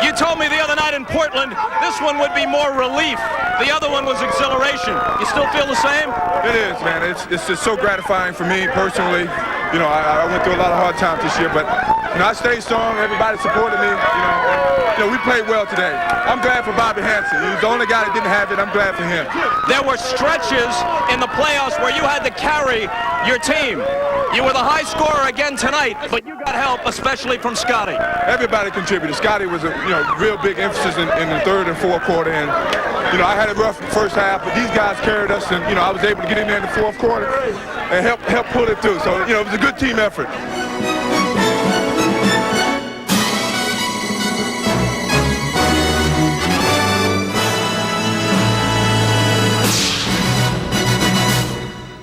You told me the other night in Portland, this one would be more relief. The other one was exhilaration. You still feel the same? It is, man. It's just so gratifying for me personally. You know, I went through a lot of hard times this year, but you know, I stayed strong. Everybody supported me. You know, we played well today. I'm glad for Bobby Hansen. He was the only guy that didn't have it. I'm glad for him. There were stretches in the playoffs where you had to carry your team. You were the high scorer again tonight, but you got help, especially from Scottie. Everybody contributed. Scottie was a real big emphasis in the 3rd and 4th quarter, and you know, I had a rough first half, but these guys carried us, and you know, I was able to get in there in the 4th quarter and help pull it through. So you know, it was a good team effort.